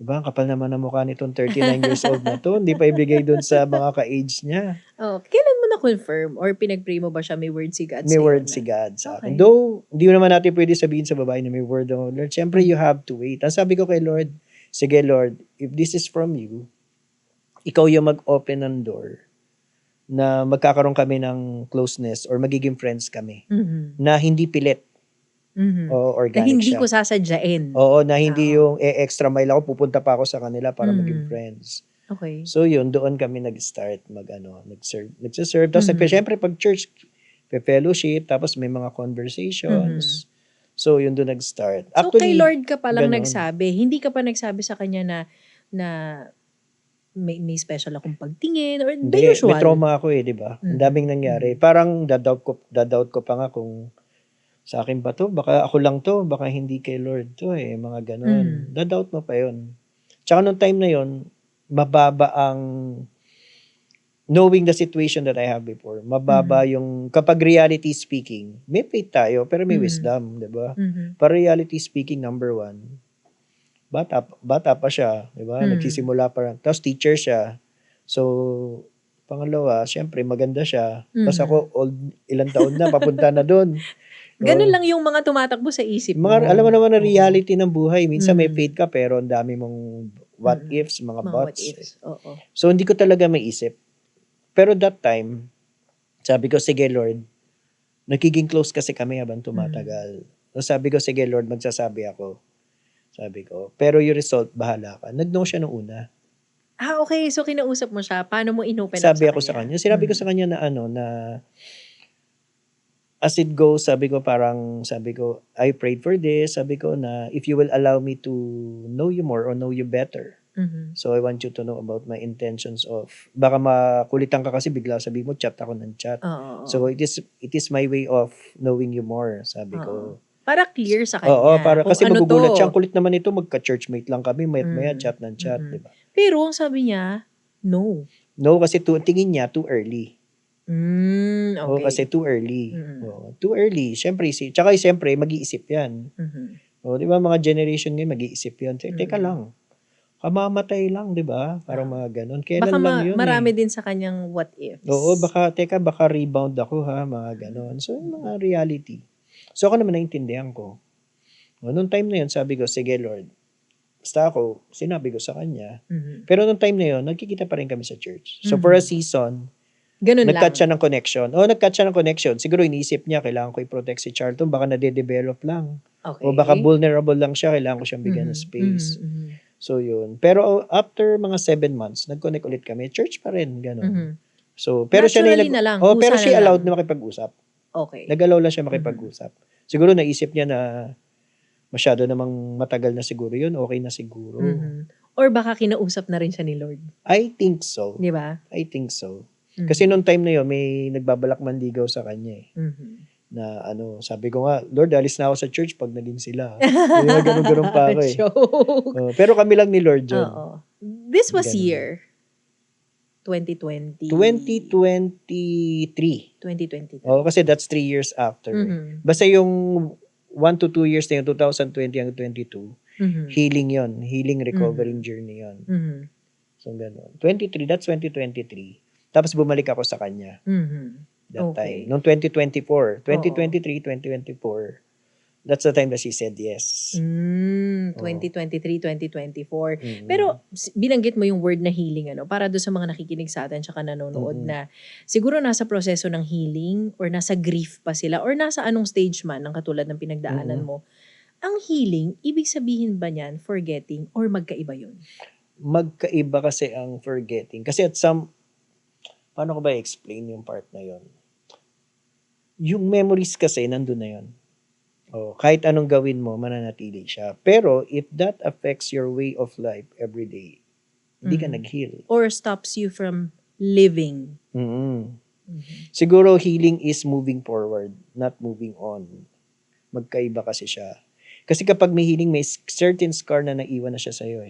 Diba? Ang kapal naman ng mukha nitong 39 years old na to. Hindi pa ibigay dun sa mga ka-age niya. Oh, kailan mo na-confirm or pinag-pray mo ba siya, may word si God May sa'yo word na? si God sa akin. Okay. Though, hindi naman natin pwede sabihin sa babae na may word ng Lord. Siyempre, you have to wait. Ang sabi ko kay Lord, sige Lord, if this is from you, ikaw yung mag-open ng door na magkakaroon kami ng closeness or magiging friends kami. Mhm. Na hindi pilit Mhm. o Na organic hindi siya. ko sasadyain. Oo, na hindi Oo. yung extra mile ako, pupunta pa ako sa kanila para maging Mhm. friends. Okay. So yun, doon kami nag-start nagsiserve. Tapos syempre pag church, fellowship, tapos may mga conversations. So yun doon nag-start. So kay Lord ka palang ganun. nagsabi, hindi ka pa nagsabi sa kanya na may special akong pagtingin or the Hindi, usual. may trauma ako di ba? Ang daming nangyari. Parang dadoubt ko pa nga kung sa akin ba to? Baka ako lang to, baka hindi kay Lord to mga ganun. Dadoubt mo pa yun. Tsaka nung time na yun, mababa ang knowing the situation that I have before. Mababa yung kapag reality speaking, may faith tayo pero may wisdom, 'di ba? Para reality speaking, number 1, bata pa siya, 'di ba? Nagsisimula pa lang. Tapos teacher siya. So pangalawa, syempre maganda siya. Tapos ako old, ilang taon na papunta na doon. Ganun lang yung mga tumatakbo sa isip mo. Alam mo naman na reality ng buhay. Minsan may faith ka pero ang dami mong what ifs, mga what buts. ifs. Oo. So hindi ko talaga maisip. Pero that time, sabi ko, sige Lord, nagiging close kasi kami habang tumatagal. So sabi ko, sige Lord, magsasabi ako. Sabi ko, pero yung result, bahala ka. Nag-no siya nung una. Okay. So kinausap mo siya. Paano mo inopen up Sabi sa ako kanya? sa kanya. Sinabi ko sa kanya na na as it goes, sabi ko, I prayed for this. Sabi ko na, if you will allow me to know you more or know you better. So I want you to know about my intentions of, baka makulitan ka kasi bigla sabi mo, chat ako ng chat. So it is my way of knowing you more, sabi ko. Para clear sa kanya. Oo, para kasi ano magugulat to. siya. Ang kulit naman ito, magka-churchmate lang kami, maya chat ng chat, di ba? Pero ang sabi niya, no. No, kasi tingin niya, too early. Okay. Oo, kasi too early. Too early. Tsaka siyempre, mag-iisip yan. Di ba, mga generation ngayon, mag-iisip yan. Teka lang. Kamamatay lang, di ba? Parang mga ganun. Kailan baka lang yun marami din sa kanyang what ifs. Oo, baka rebound ako ha, mga ganon. So, yung mga reality. So, ako naman naintindihan ko. Noong time na yun, sabi ko, sige Lord. Basta ako, sinabi ko sa kanya. Pero noong time na yun, nagkikita pa rin kami sa church. So, for a season, ganun nag-cut lang. siya ng connection. Nag-cut siya ng connection. Siguro iniisip niya, kailangan ko i-protect si Charlton. Baka nade-develop lang. Okay. O baka vulnerable lang siya, kailangan ko siyang bigyan ng space. So, yun. Pero after mga 7 months, nag-connect ulit kami. Church pa rin, gano'n. So, pero naturally siya na lang. pero Kusa she na allowed lang. na makipag-usap. Okay. Nag-allow lang siya makipag-usap. Siguro naisip niya na masyado namang matagal na siguro yun. Okay na siguro. Or baka kinausap na rin siya ni Lord. I think so. Di ba? I think so. Kasi noong time na yun, may nagbabalak manligaw sa kanya na sabi ko nga, Lord, alis na ako sa church pag naging sila. May ganun pa ako Joke. pero kami lang ni Lord yun. Oo. This was Ganun. year 2020. 2023. 2023. Kasi that's 3 years after. Basta yung 1 to 2 years na yun, 2020 hanggang 22, healing yon, healing recovering journey yon. So, gano'n. 23, that's 2023. Tapos bumalik ako sa kanya. That time. Noong 2024. 2023, 2024. That's the time that she said yes. 2023, 2024. Pero binanggit mo yung word na healing, para doon sa mga nakikinig sa atin tsaka nanonood na siguro nasa proseso ng healing or nasa grief pa sila or nasa anong stage man ng katulad ng pinagdaanan mo. Ang healing, ibig sabihin ba niyan forgetting or magkaiba yun? Magkaiba kasi ang forgetting. Kasi paano ko ba i-explain yung part na yun? Yung memories kasi nandun na yun. Kahit anong gawin mo, mananatili siya. Pero if that affects your way of life every day, hindi ka nag-heal. Or stops you from living. Siguro healing is moving forward, not moving on. Magkaiba kasi siya. Kasi kapag may healing, may certain scar na naiwan na siya sa'yo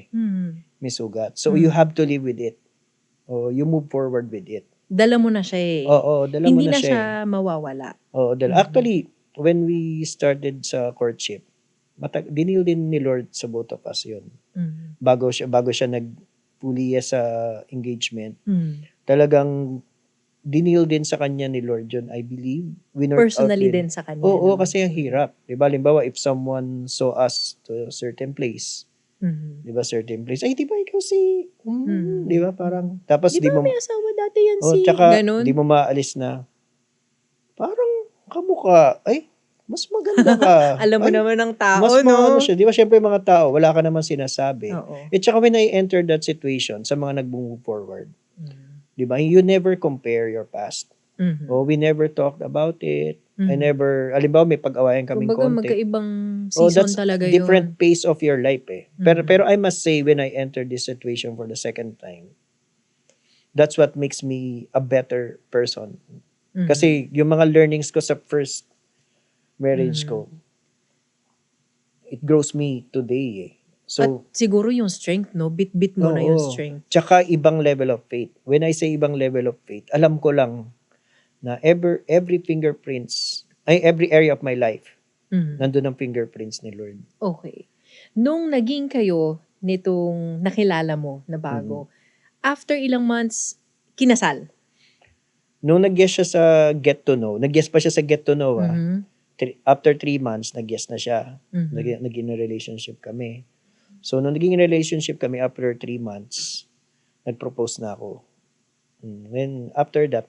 May sugat. So you have to live with it. You move forward with it. Dala mo na siya Oo, dala mo Hindi na na siya. siya mawawala. Oo, dala. Actually, when we started sa courtship, dinil din ni Lord sa both of us yun. Bago siya nag-fully sa engagement, talagang dinil din sa kanya ni Lord yun, I believe. Winort out Personally din. din sa kanya, Oo, no? kasi ang hirap. Diba, halimbawa, if someone saw us to a certain place, Mhm. diba, certain place, ay, diba ikaw si, Mhm. diba, parang, tapos Di ba may asawa dati yan tsaka, ganun? di mo maalis na, parang, kamukha, ay, mas maganda ka. Alam mo Ay, naman ng mas tao, maano no? siya. Di ba, syempre mga tao, wala ka naman sinasabi. Oo. At saka when I entered that situation, sa mga nag-move forward, di ba, you never compare your past. Mhm. Oh, we never talked about it. I Mhm. never, alimbawa, may pag-awayan kaming Kumbaga, konti. magkaibang Oh, season that's talaga different yun. pace of your life eh. Mhm. Pero I must say, when I entered this situation for the second time, that's what makes me a better person. Mhm. Kasi yung mga learnings ko sa first marriage Mhm. ko, it grows me today eh. At So, siguro yung strength, no? Bit-bit mo na yung oo. strength. Tsaka ibang level of faith. When I say ibang level of faith, alam ko lang na every fingerprints, every area of my life, Mhm. nandun ang fingerprints ni Lord. Okay. Nung naging kayo nitong nakilala mo na bago, after ilang months, kinasal? Nung nag-guess siya sa Get to Know, nag-guess pa siya sa Get to Know Mhm. after 3 months, nag-guess na siya. Mhm. Naging relationship kami. So, nung naging relationship kami after 3 months, nag-propose na ako. Then, after that,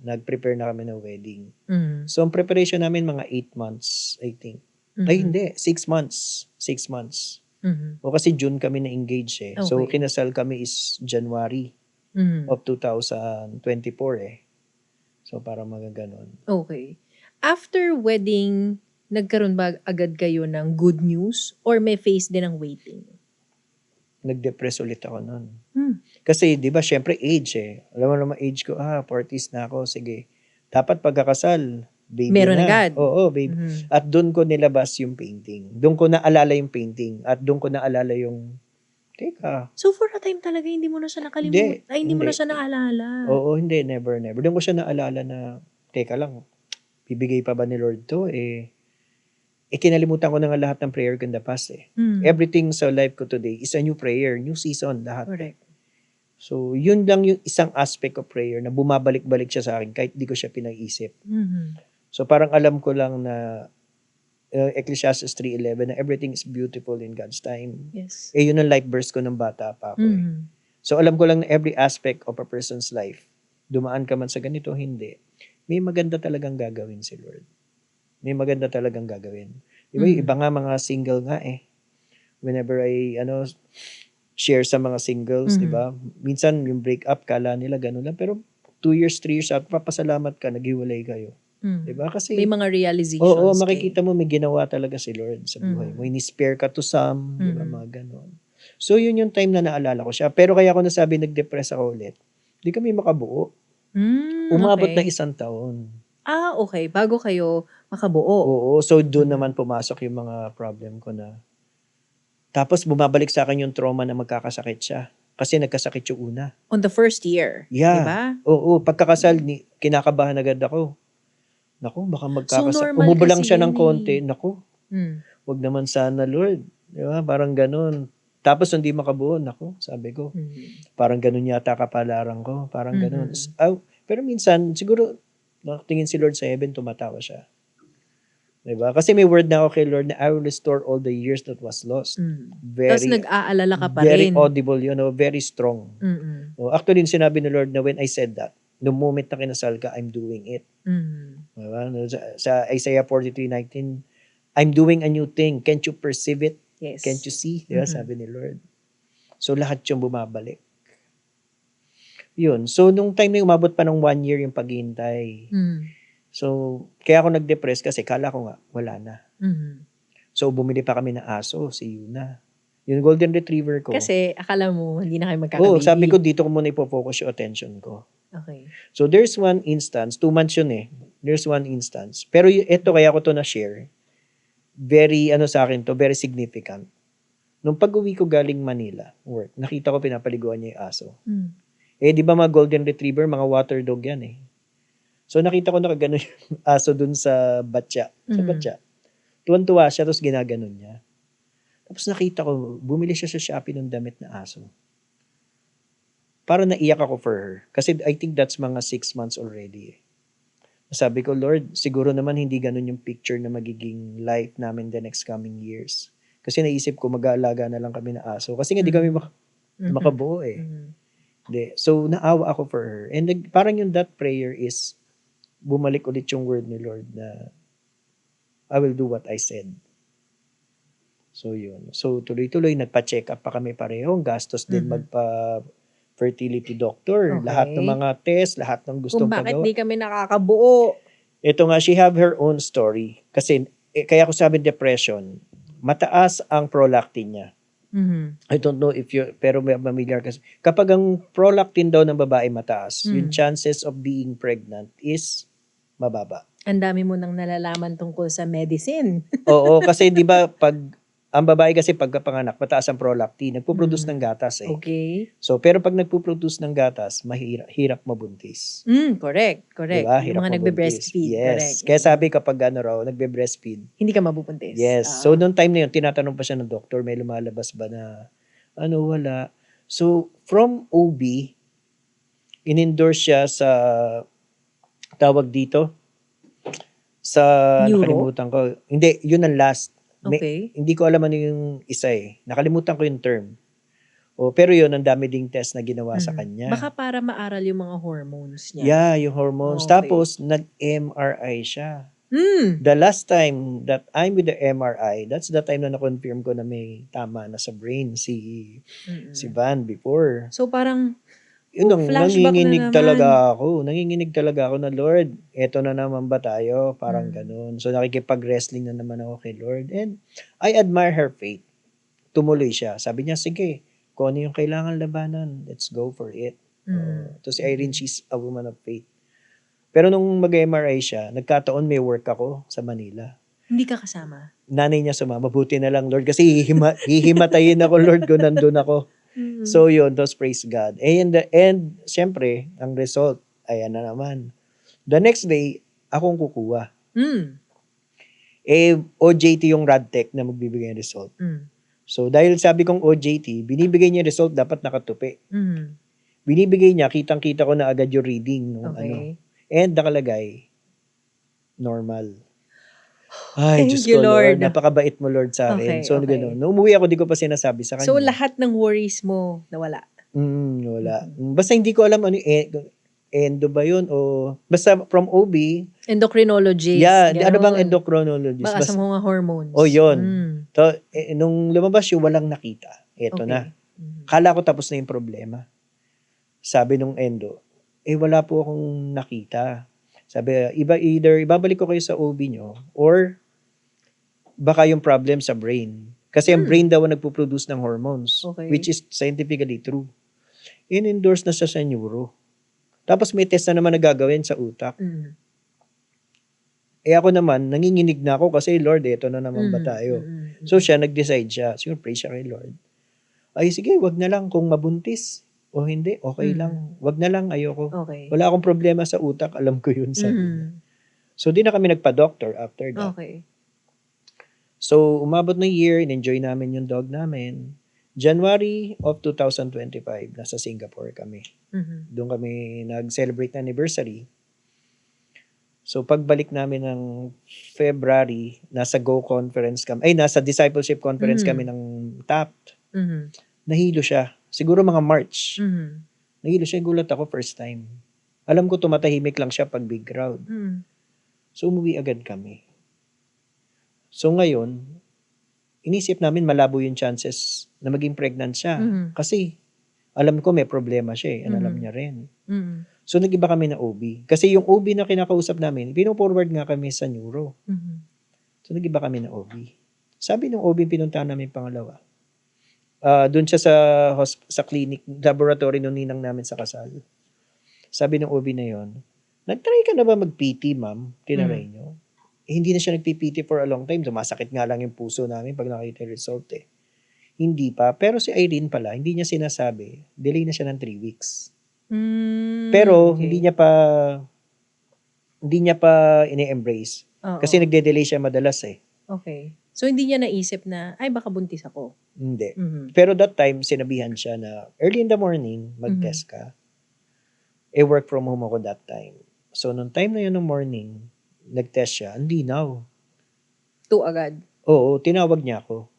nag-prepare na kami ng wedding. Mhm. So, ang preparation namin, mga 8 months, I think. Ay, Mhm. hindi. 6 months. 6 months. Mhm. O kasi June kami na-engage eh. So, Okay. kinasal kami is January Mhm. of 2024 eh. So, parang magaganon. Okay. After wedding, nagkaroon ba agad kayo ng good news or may face din ng waiting? Nag-depress ulit ako nun. Hmm. Kasi, di ba, syempre age eh. Alam mo naman age ko, 40s na ako, sige. Dapat pagkakasal, baby Meron na. agad? Oo, baby. Mhm. At doon ko nilabas yung painting. Doon ko naalala yung painting. At doon ko naalala yung, teka. So for a time talaga, hindi mo na siya nakalimutan? Ay, hindi mo na siya naalala? Oo, hindi. Never. Doon ko siya naalala na, teka lang, bibigay pa ba ni Lord to? Kinalimutan ko na nga lahat ng prayer ko in the past eh. Everything sa life ko today is a new prayer, new season, lahat. Correct. So, yun lang yung isang aspect of prayer na bumabalik-balik siya sa akin kahit di ko siya pinag-isip. Mhm. So, parang alam ko lang na Ecclesiastes 3:11 na everything is beautiful in God's time. Yes. Yun ang life verse ko ng bata pa ako eh. Mhm. So, alam ko lang na every aspect of a person's life, dumaan ka man sa ganito, hindi. May maganda talagang gagawin si Lord. May maganda talagang gagawin. Di ba, iba nga mga single nga eh. Whenever I, share sa mga singles, di ba? Minsan, yung break up, kala nila gano'n lang. Pero 2 years, 3 years out, papasalamat ka, naghiwalay kayo. Di ba? Kasi, may mga realizations. oo, makikita mo, may ginawa talaga si Lord sa buhay mo. Ini-spare ka to some, di ba? Mga gano'n. So, yun yung time na naalala ko siya. Pero kaya ako nasabi, nag-depress ako ulit. Di kami makabuo. Umabot na 1 taon. Okay. Bago kayo makabuo. Oo. So, doon naman pumasok yung mga problem ko na. Tapos, bumabalik sa akin yung trauma na magkakasakit siya. Kasi nagkasakit yung una. On the first year. Yeah. Diba? Oo. Pagkakasal, kinakabahan agad ako. Naku, baka magkakasakit. Umubulang siya ng konti. Naku, wag naman sana, Lord. Diba? Parang ganun. Tapos, hindi makabuo. Naku, sabi ko. Parang ganun yata kapalaran ko. Parang ganun. Pero minsan, siguro, nakatingin si Lord sa heaven, tumatawa siya. Diba? Kasi may word na ako kay Lord na I will restore all the years that was lost. Tapos nag-aalala ka pa Very rin. audible, very strong. Actually, sinabi ni Lord na when I said that, the moment na kinasal ka, I'm doing it. Diba? Sa Isaiah 43:19, I'm doing a new thing. Can't you perceive it? Yes. Can't you see? Diba? Sabi ni Lord. So, lahat yung bumabalik. Yun. So, nung time na umabot pa ng 1 year yung paghihintay. So, kaya ako nag-depress kasi kala ko nga, wala na. So, bumili pa kami ng aso, si Yuna. Yung golden retriever ko. Kasi, akala mo, hindi na kayo magkakababy. Sabi ko, dito ko muna ipofocus yung attention ko. Okay. So, there's one instance, 2 months yun eh. There's one instance. Pero ito, kaya ko to na-share. Very, sa akin to, very significant. Nung pag-uwi ko galing Manila, work, nakita ko pinapaliguan niya yung aso. Di ba mga golden retriever, mga water dog yan eh. So, nakita ko nakaganon yung aso dun sa batya. Sa batya. Tuwan-tuwa siya, tapos ginaganon niya. Tapos nakita ko, bumili siya sa Shopee ng damit na aso. parang naiyak ako for her. Kasi I think that's mga 6 months already. Sabi ko, Lord, siguro naman hindi ganun yung picture na magiging life namin the next coming years. Kasi naisip ko, mag-aalaga na lang kami na aso. Kasi nga di kami makabuo eh. Di. So, naawa ako for her. And parang yung that prayer is, bumalik ulit yung word ni Lord na, I will do what I said. So, yun. So, tuloy-tuloy, nagpa-check up pa kami pareho. Gastos din magpa-fertility doctor. Okay. Lahat ng mga test, lahat ng gustong Kung bakit pagawa. di kami nakakabuo. Ito nga, she have her own story. Kasi, kaya ko sabi depression, mataas ang prolactin niya. I don't know if you, pero may familiar kasi. Kapag ang prolactin daw ng babae mataas, yung chances of being pregnant is mababa. Ang dami mo nang nalalaman tungkol sa medicine. Oo, kasi di ba pag ang babae kasi pagkapanganak, mataas ang prolactin, nagpo-produce ng gatas eh. Okay. So, pero pag nagpo-produce ng gatas, hirap mabuntis. Correct. Diba? Yung Hirap mga mabuntis. nagbe-breastfeed. Yes. Correct. Kaya sabi kapag nagbe-breastfeed, hindi ka mabubuntis. yes. So, noong time na yun, tinatanong pa siya ng doktor, may lumalabas ba na, wala. So, from OB, in-endorse siya sa, tawag dito, sa, Neuro? nakalimutan ko. Hindi, yun ang last. Okay. Hindi ko alam ano yung isa eh. Nakalimutan ko yung term. Pero yun, ang dami ding test na ginawa sa kanya. Baka para maaral yung mga hormones niya. Yeah, yung hormones. Okay. Tapos, nag-MRI siya. Mm. The last time that I'm with the MRI, that's the time na na-confirm ko na may tama na sa brain si Van before. So parang, Yun ang flashback nanginginig na naman. talaga ako. Nanginginig talaga ako na, Lord, eto na naman ba tayo? Parang ganun. So nakikipag-wrestling na naman ako kay Lord. And I admire her faith. Tumuloy siya. Sabi niya, sige, kung ano yung kailangan labanan, let's go for it. To si Irene, she's a woman of faith. Pero nung mag-MRI siya, nagkataon may work ako sa Manila. Hindi ka kasama. Nanay niya sumama. Buti na lang, Lord. Kasi hihimatayin ako, Lord, kung nandun ako. So yun, those praise God. And in the end, syempre, ang result, ayan na naman. The next day, akong kukuha. OJT yung Radtech na magbibigay ng result. So dahil sabi kong OJT, binibigay niya result, dapat nakatupi. Binibigay niya, kitang-kita ko na agad yung reading. Okay. And nakalagay, normal. Ay, Thank Diyos you, ko, Lord. Lord. Napakabait mo, Lord, sa Okay, akin. So, okay. gano'n. Nung umuwi ako, di ko pa sinasabi sa kanya. So lahat ng worries mo nawala. Wala. Basta hindi ko alam ano endo ba yun o basta from OB. Endocrinologist. Yeah, ganon. ano bang endocrinologist? Baka sa mga hormones. Yun. So, nung lumabas yung walang nakita, eto Okay. na. Kala ko tapos na yung problema. Sabi nung endo, wala po akong nakita. Sabi, either ibabalik ko kayo sa OB nyo or baka yung problem sa brain. Kasi ang brain daw ang nagpo-produce ng hormones, Okay. which is scientifically true. In-endorse na siya sa neuro. Tapos may test na naman na gagawin sa utak. Ako naman, nanginginig na ako kasi Lord, eto na naman ba tayo? So siya, nag-decide siya. Siguro pray siya kay Lord. Ay sige, wag na lang kung mabuntis. O hindi, okay lang. Wag na lang, ayoko. Okay. Wala akong problema sa utak, alam ko yun sa So di na kami nagpa-doctor after that. Okay. So umabot ng year, in-enjoy namin yung dog namin. January of 2025, nasa Singapore kami. Doon kami nag-celebrate na anniversary. So pagbalik namin ng February, nasa Go Conference kami, nasa Discipleship Conference kami ng TAPT. Nahilo siya. Siguro mga March. Nahilo siya, gulat ako first time. Alam ko tumatahimik lang siya pag big crowd. So umuwi agad kami. So ngayon, inisip namin malabo yung chances na maging pregnant siya. Kasi alam ko may problema siya and alam niya rin. So nag-iba kami na OB. Kasi yung OB na kinakausap namin, pino-forward nga kami sa neuro. So nag-iba kami na OB. Sabi ng OB pinuntahan namin pangalawa. Doon siya sa clinic, laboratory nung ninang namin sa kasal. Sabi ng OB na yon, nag-try ka na ba mag-PT, ma'am? Tinaray nyo. Hindi na siya nag-PT for a long time. Sumasakit nga lang yung puso namin pag nakita yung result eh. Hindi pa. Pero si Irene pala, hindi niya sinasabi. Delay na siya ng 3 weeks. Pero Okay. hindi niya pa ini-embrace. Kasi nagde-delay siya madalas eh. Okay. So, hindi niya naisip na, ay, baka buntis ako. Hindi. Mhm. Pero that time, sinabihan siya na early in the morning, mag-test ka. Work from home ako that time. So, nung time na yun ng morning, nag-test siya, ang linaw. 2 agad. Oo, tinawag niya ako.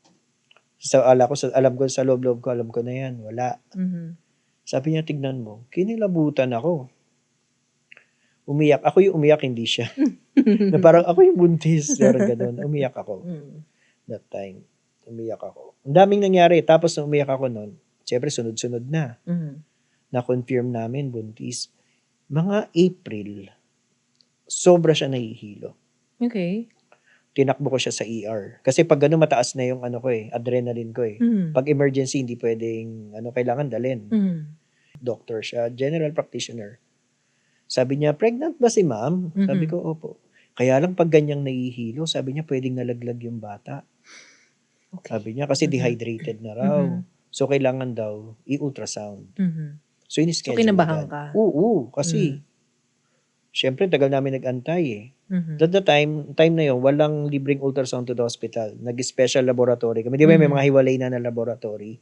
Alam ko sa loob-loob ko, alam ko na yan, wala. Mhm. Sabi niya, tignan mo, kinilabutan ako. Umiyak. Ako yung umiyak, hindi siya. Na parang ako yung buntis. Parang ganun. Umiyak ako. That time. Umiyak ako. Ang daming nangyari. Tapos nung umiyak ako nun, siyempre sunod-sunod na. Na-confirm namin buntis. Mga April, sobra siya nahihilo. Okay. Tinakbo ko siya sa ER. Kasi pag gano'n mataas na yung adrenaline ko eh. Pag emergency, hindi pwedeng, kailangan dalhin. Doctor siya, general practitioner. Sabi niya, pregnant ba si ma'am? Sabi ko, opo. Kaya lang pag ganyang nahihilo, sabi niya, pwedeng nalaglag yung bata. Okay. Sabi niya, kasi dehydrated na raw. So, kailangan daw i-ultrasound. So, in-schedule kinabahan agad. ka? Oo, kasi, syempre, tagal namin nag-antay eh. At the time na yun, walang libreng ultrasound to the hospital. Nag-special laboratory kami. Di ba may mga hiwalay na laboratory?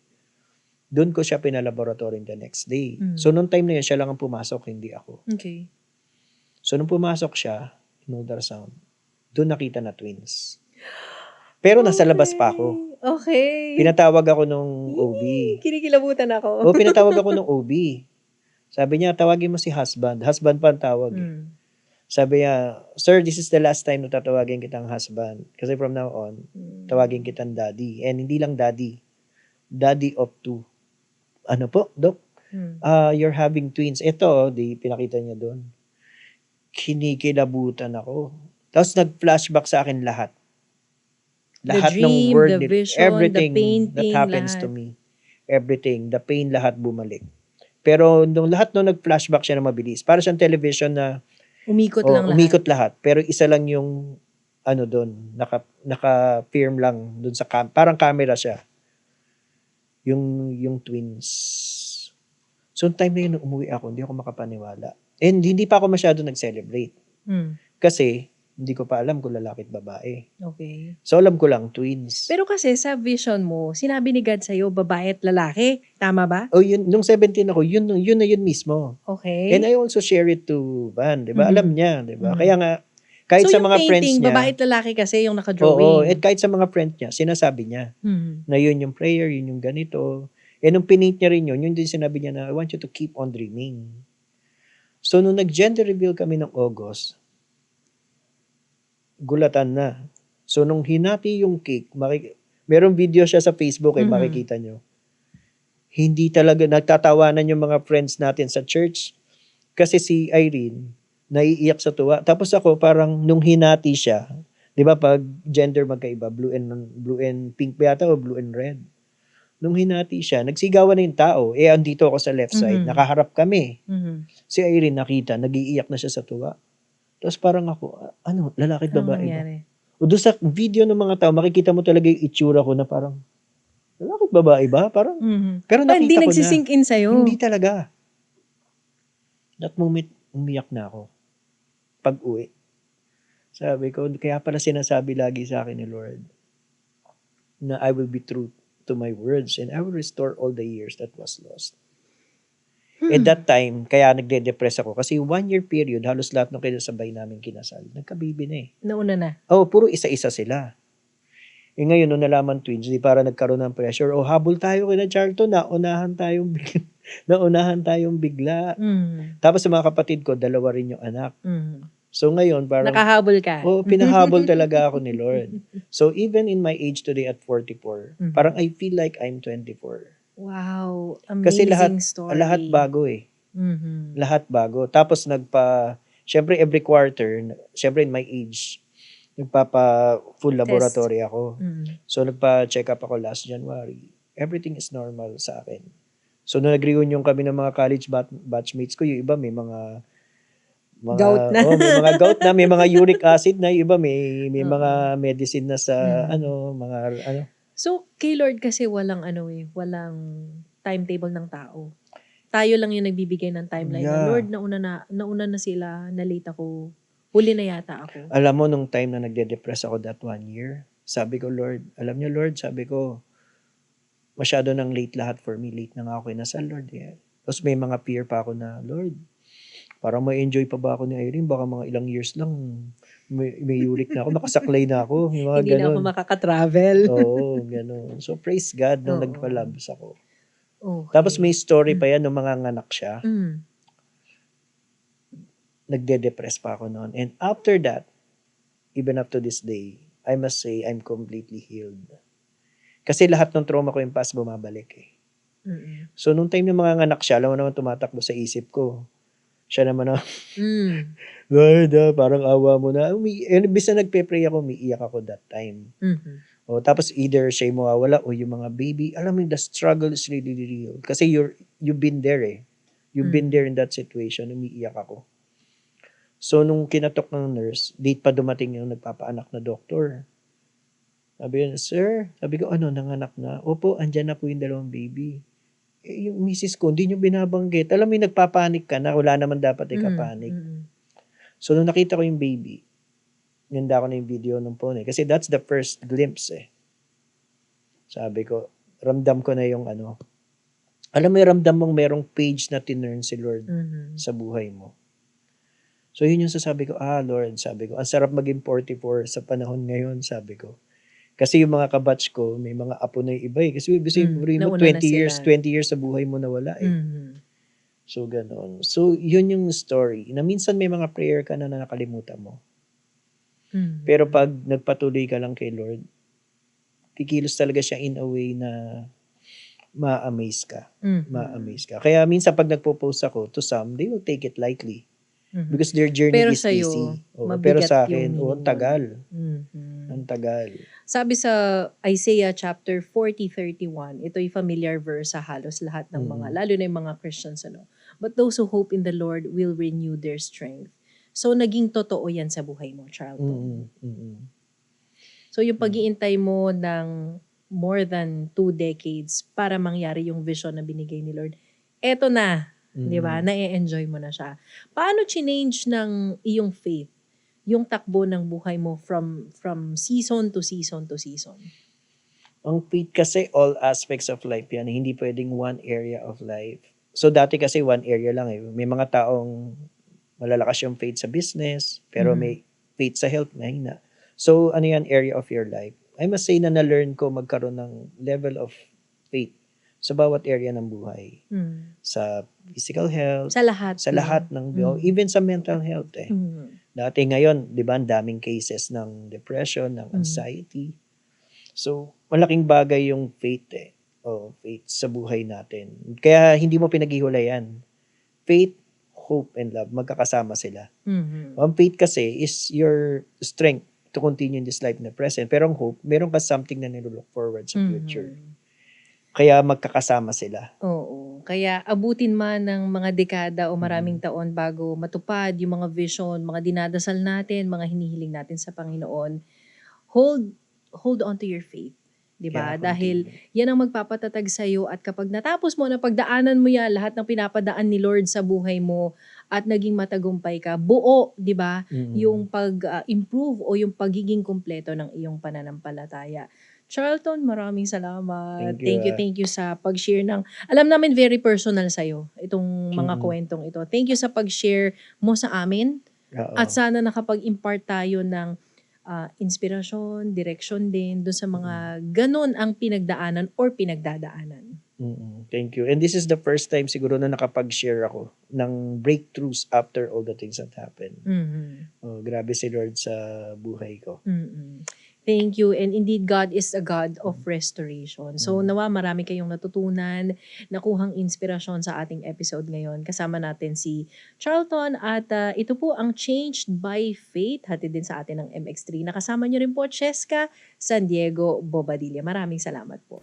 Doon ko siya pinalaboratory the next day. So, nung time na yun, siya lang ang pumasok, hindi ako. Okay. So, nung pumasok siya, in ultrasound, doon nakita na twins. Pero nasa labas pa ako. Okay. Pinatawag ako nung OB. Kinikilabutan ako. O, pinatawag ako nung OB. Sabi niya, tawagin mo si husband. Husband pa ang tawag. Sabi niya, sir, this is the last time na tatawagin kitang husband. Kasi from now on, tawagin kitang daddy. And hindi lang daddy. Daddy of 2. Ano po, Dok? You're having twins. Ito, pinakita niya doon. Kinikilabutan ako. Tapos nag-flashback sa akin lahat. Lahat dream, ng word, the vision, everything the painting, that happens lahat. to me. Everything, the pain, lahat bumalik. Pero nung lahat nag-flashback siya na mabilis. Para siyang television na umikot umikot lahat. Pero isa lang yung doon, naka-firm lang doon sa parang camera siya. Yung twins. So, time na yun, umuwi ako, hindi ako makapaniwala. And hindi pa ako masyado nag-celebrate. Kasi, hindi ko pa alam kung lalaki at babae. Okay. So, alam ko lang, twins. Pero kasi sa vision mo, sinabi ni God sa'yo, babae at lalaki. Tama ba? Nung 17 ako, yun na yun mismo. Okay. And I also share it to Van, di ba? Alam niya, di ba? Kaya nga, kahit so sa mga friends painting, niya. babae at lalaki kasi yung nakadrawing. Oo, at kahit sa mga friends niya, sinasabi niya na yun yung prayer, yun yung ganito. And nung pinint niya rin yun din sinabi niya na, I want you to keep on dreaming. So, nung nag-gender reveal kami ng August, gulatan na. So, nung hinati yung cake, merong video siya sa Facebook makikita nyo. Hindi talaga, nagtatawanan yung mga friends natin sa church. Kasi si Irene, naiiyak sa tuwa. Tapos ako, parang nung hinati siya, di ba pag gender magkaiba, blue and pink ba yata o blue and red? Nung hinati siya, nagsigawan na yung tao. Andito ako sa left side, nakaharap kami. Si Irene nakita, nagiiyak na siya sa tuwa. Tapos parang ako, lalaki at babae ba? O doon sa video ng mga tao, makikita mo talaga yung itsura ko na parang, lalaki at babae ba? Parang, pero nakita hindi ko na. Hindi nagsisink in sa'yo. Hindi talaga. That moment, umiyak na ako. Pag-uwi. Sabi ko, kaya pala sinasabi lagi sa akin ni Lord, na I will be true to my words and I will restore all the years that was lost. At that time, kaya nagde-depress ako kasi 1-year period, halos lahat ng kinasabay namin kinasal. Nagka-baby na eh. Nauna na. Puro isa-isa sila. Ngayon, nung nalaman twins, di para nagkaroon ng pressure, habol tayo kina Charlton, naunahan tayong bigla. Tapos sa mga kapatid ko, 2 rin yung anak. So ngayon, parang nakahabol ka. Pinahabol talaga ako ni Lord. So even in my age today at 44, parang I feel like I'm 24. Wow, amazing Kasi story. lahat bago eh. Lahat bago. Tapos syempre every quarter, syempre in my age, full laboratory ako. So nagpa-check up ako last January. Everything is normal sa akin. So nung nag-reunion kami ng mga college batchmates ko, yung iba may mga gout na. May mga gout na, may mga uric acid na, yung iba may mga medicine na sa mga. So kay Lord kasi walang timetable ng tao. Tayo lang yung nagbibigay ng timeline na Lord, nauna na sila, na late ako. Huli na yata ako. Alam mo, nung time na nagde-depress ako that 1 year, Sabi ko, Lord, alam niyo Lord, sabi ko, masyado nang late lahat for me. Late na nga ako kinasal, Lord. Yeah. Tapos may mga fear pa ako na, Lord, parang may enjoy pa ba ako ni Irene? Baka mga ilang years lang, may yurik na ako, nakasaklay na ako. Yung mga Hindi na ako ganun. makaka-travel. Oo, ganun. So praise God nung Oo. nagpalabs ako. Okay. Tapos may story pa yan nung mga nganak siya. Mm. Nagde-depress pa ako noon. And after that, even up to this day, I must say I'm completely healed. Kasi lahat ng trauma ko yung past bumabalik eh. Mm. So nung time ng mga nganak siya, alam mo naman tumatakbo sa isip ko. Siya naman na, Lord, parang awa mo na. Imbis na nagpe-pray ako, umiiyak ako that time. Mhm. O, tapos either siya yung mawawala o yung mga baby. Alam mo, the struggle is really real. Kasi you've been there eh. You've been there in that situation. Umiiyak ako. So, nung kinatok ng nurse, date pa dumating yung nagpapaanak na doktor. Sabi yun, sir, sabi ko, ano, nanganak na? Opo, andyan na po yung dalawang baby. Eh, yung misis ko, hindi nyo binabanggit. Alam mo, nagpapanik ka na, wala naman dapat ikapanik. So, nung nakita ko yung baby, ganda ko na yung video ng phone eh. Kasi that's the first glimpse eh. Sabi ko, ramdam ko na yung ano. Alam mo, ramdam mong merong page na tinurn si Lord sa buhay mo. So, yun yung sasabi ko, Lord, sabi ko, ang sarap maging 44 sa panahon ngayon, sabi ko. Kasi yung mga kabatch ko, may mga apo na yung iba eh. Kasi mo, 20 years sa buhay mo nawala eh. So, ganoon. So, yun yung story. Na minsan may mga prayer ka na nakalimutan mo. Pero pag nagpatuloy ka lang kay Lord, kikilos talaga siya in a way na ma-amaze ka. Ma-amaze ka. Kaya minsan pag nagpo-post ako, to some, they will take it lightly. Because their journey Pero is sa'yo, easy. mabigat Pero sa akin, yung ang tagal. meaning Ang tagal. Sabi sa Isaiah chapter 40:31, ito'y familiar verse sa halos lahat ng mga, lalo na yung mga Christians, ano. But those who hope in the Lord will renew their strength. So, naging totoo yan sa buhay mo, Charlton. So, yung pag-iintay mo ng more than 2 decades para mangyari yung vision na binigay ni Lord, eto na, di ba? Na-enjoy mo na siya. Paano change ng iyong faith yung takbo ng buhay mo from season to season to season? Ang faith kasi all aspects of life yan. Hindi pwedeng one area of life. So dati kasi one area lang eh. May mga taong malalakas yung faith sa business, pero may faith sa health, mahina. So ano yan area of your life? I must say na na-learn ko magkaroon ng level of faith sa bawat area ng buhay. Sa physical health, Sa lahat. sa lahat ng, even sa mental health eh. Dati ngayon, di ba, ang daming cases ng depression, ng anxiety. So, malaking bagay yung faith eh. Faith sa buhay natin. Kaya hindi mo pinaghiwalayan. Faith, hope, and love, magkakasama sila. Ang faith kasi is your strength to continue in this life in the present. Pero ang hope, meron ka something na nilook forward sa future. Kaya magkakasama sila. Oo. Kaya abutin man ng mga dekada o maraming taon bago matupad yung mga vision, mga dinadasal natin, mga hinihiling natin sa Panginoon, hold on to your faith. Diba? Dahil yan ang magpapatatag sa'yo at kapag natapos mo na pagdaanan mo yan, lahat ng pinapadaan ni Lord sa buhay mo at naging matagumpay ka, buo, diba? Yung pag-improve o yung pagiging kumpleto ng iyong pananampalataya. Charlton, maraming salamat. Thank you sa pag-share ng, alam namin very personal sa'yo, itong mga kwentong ito. Thank you sa pag-share mo sa amin. At sana nakapag-impart tayo ng inspirasyon, direction din doon sa mga ganun ang pinagdaanan or pinagdadaanan. Thank you. And this is the first time siguro na nakapag-share ako ng breakthroughs after all the things that happened. Grabe si Lord sa buhay ko. Thank you. And indeed, God is a God of restoration. So, nawa marami kayong natutunan, nakuhang inspirasyon sa ating episode ngayon. Kasama natin si Charlton at ito po ang Changed by Faith, hatid din sa atin ng MX3. Nakasama niyo rin po Cheska San Diego Bobadilla. Maraming salamat po.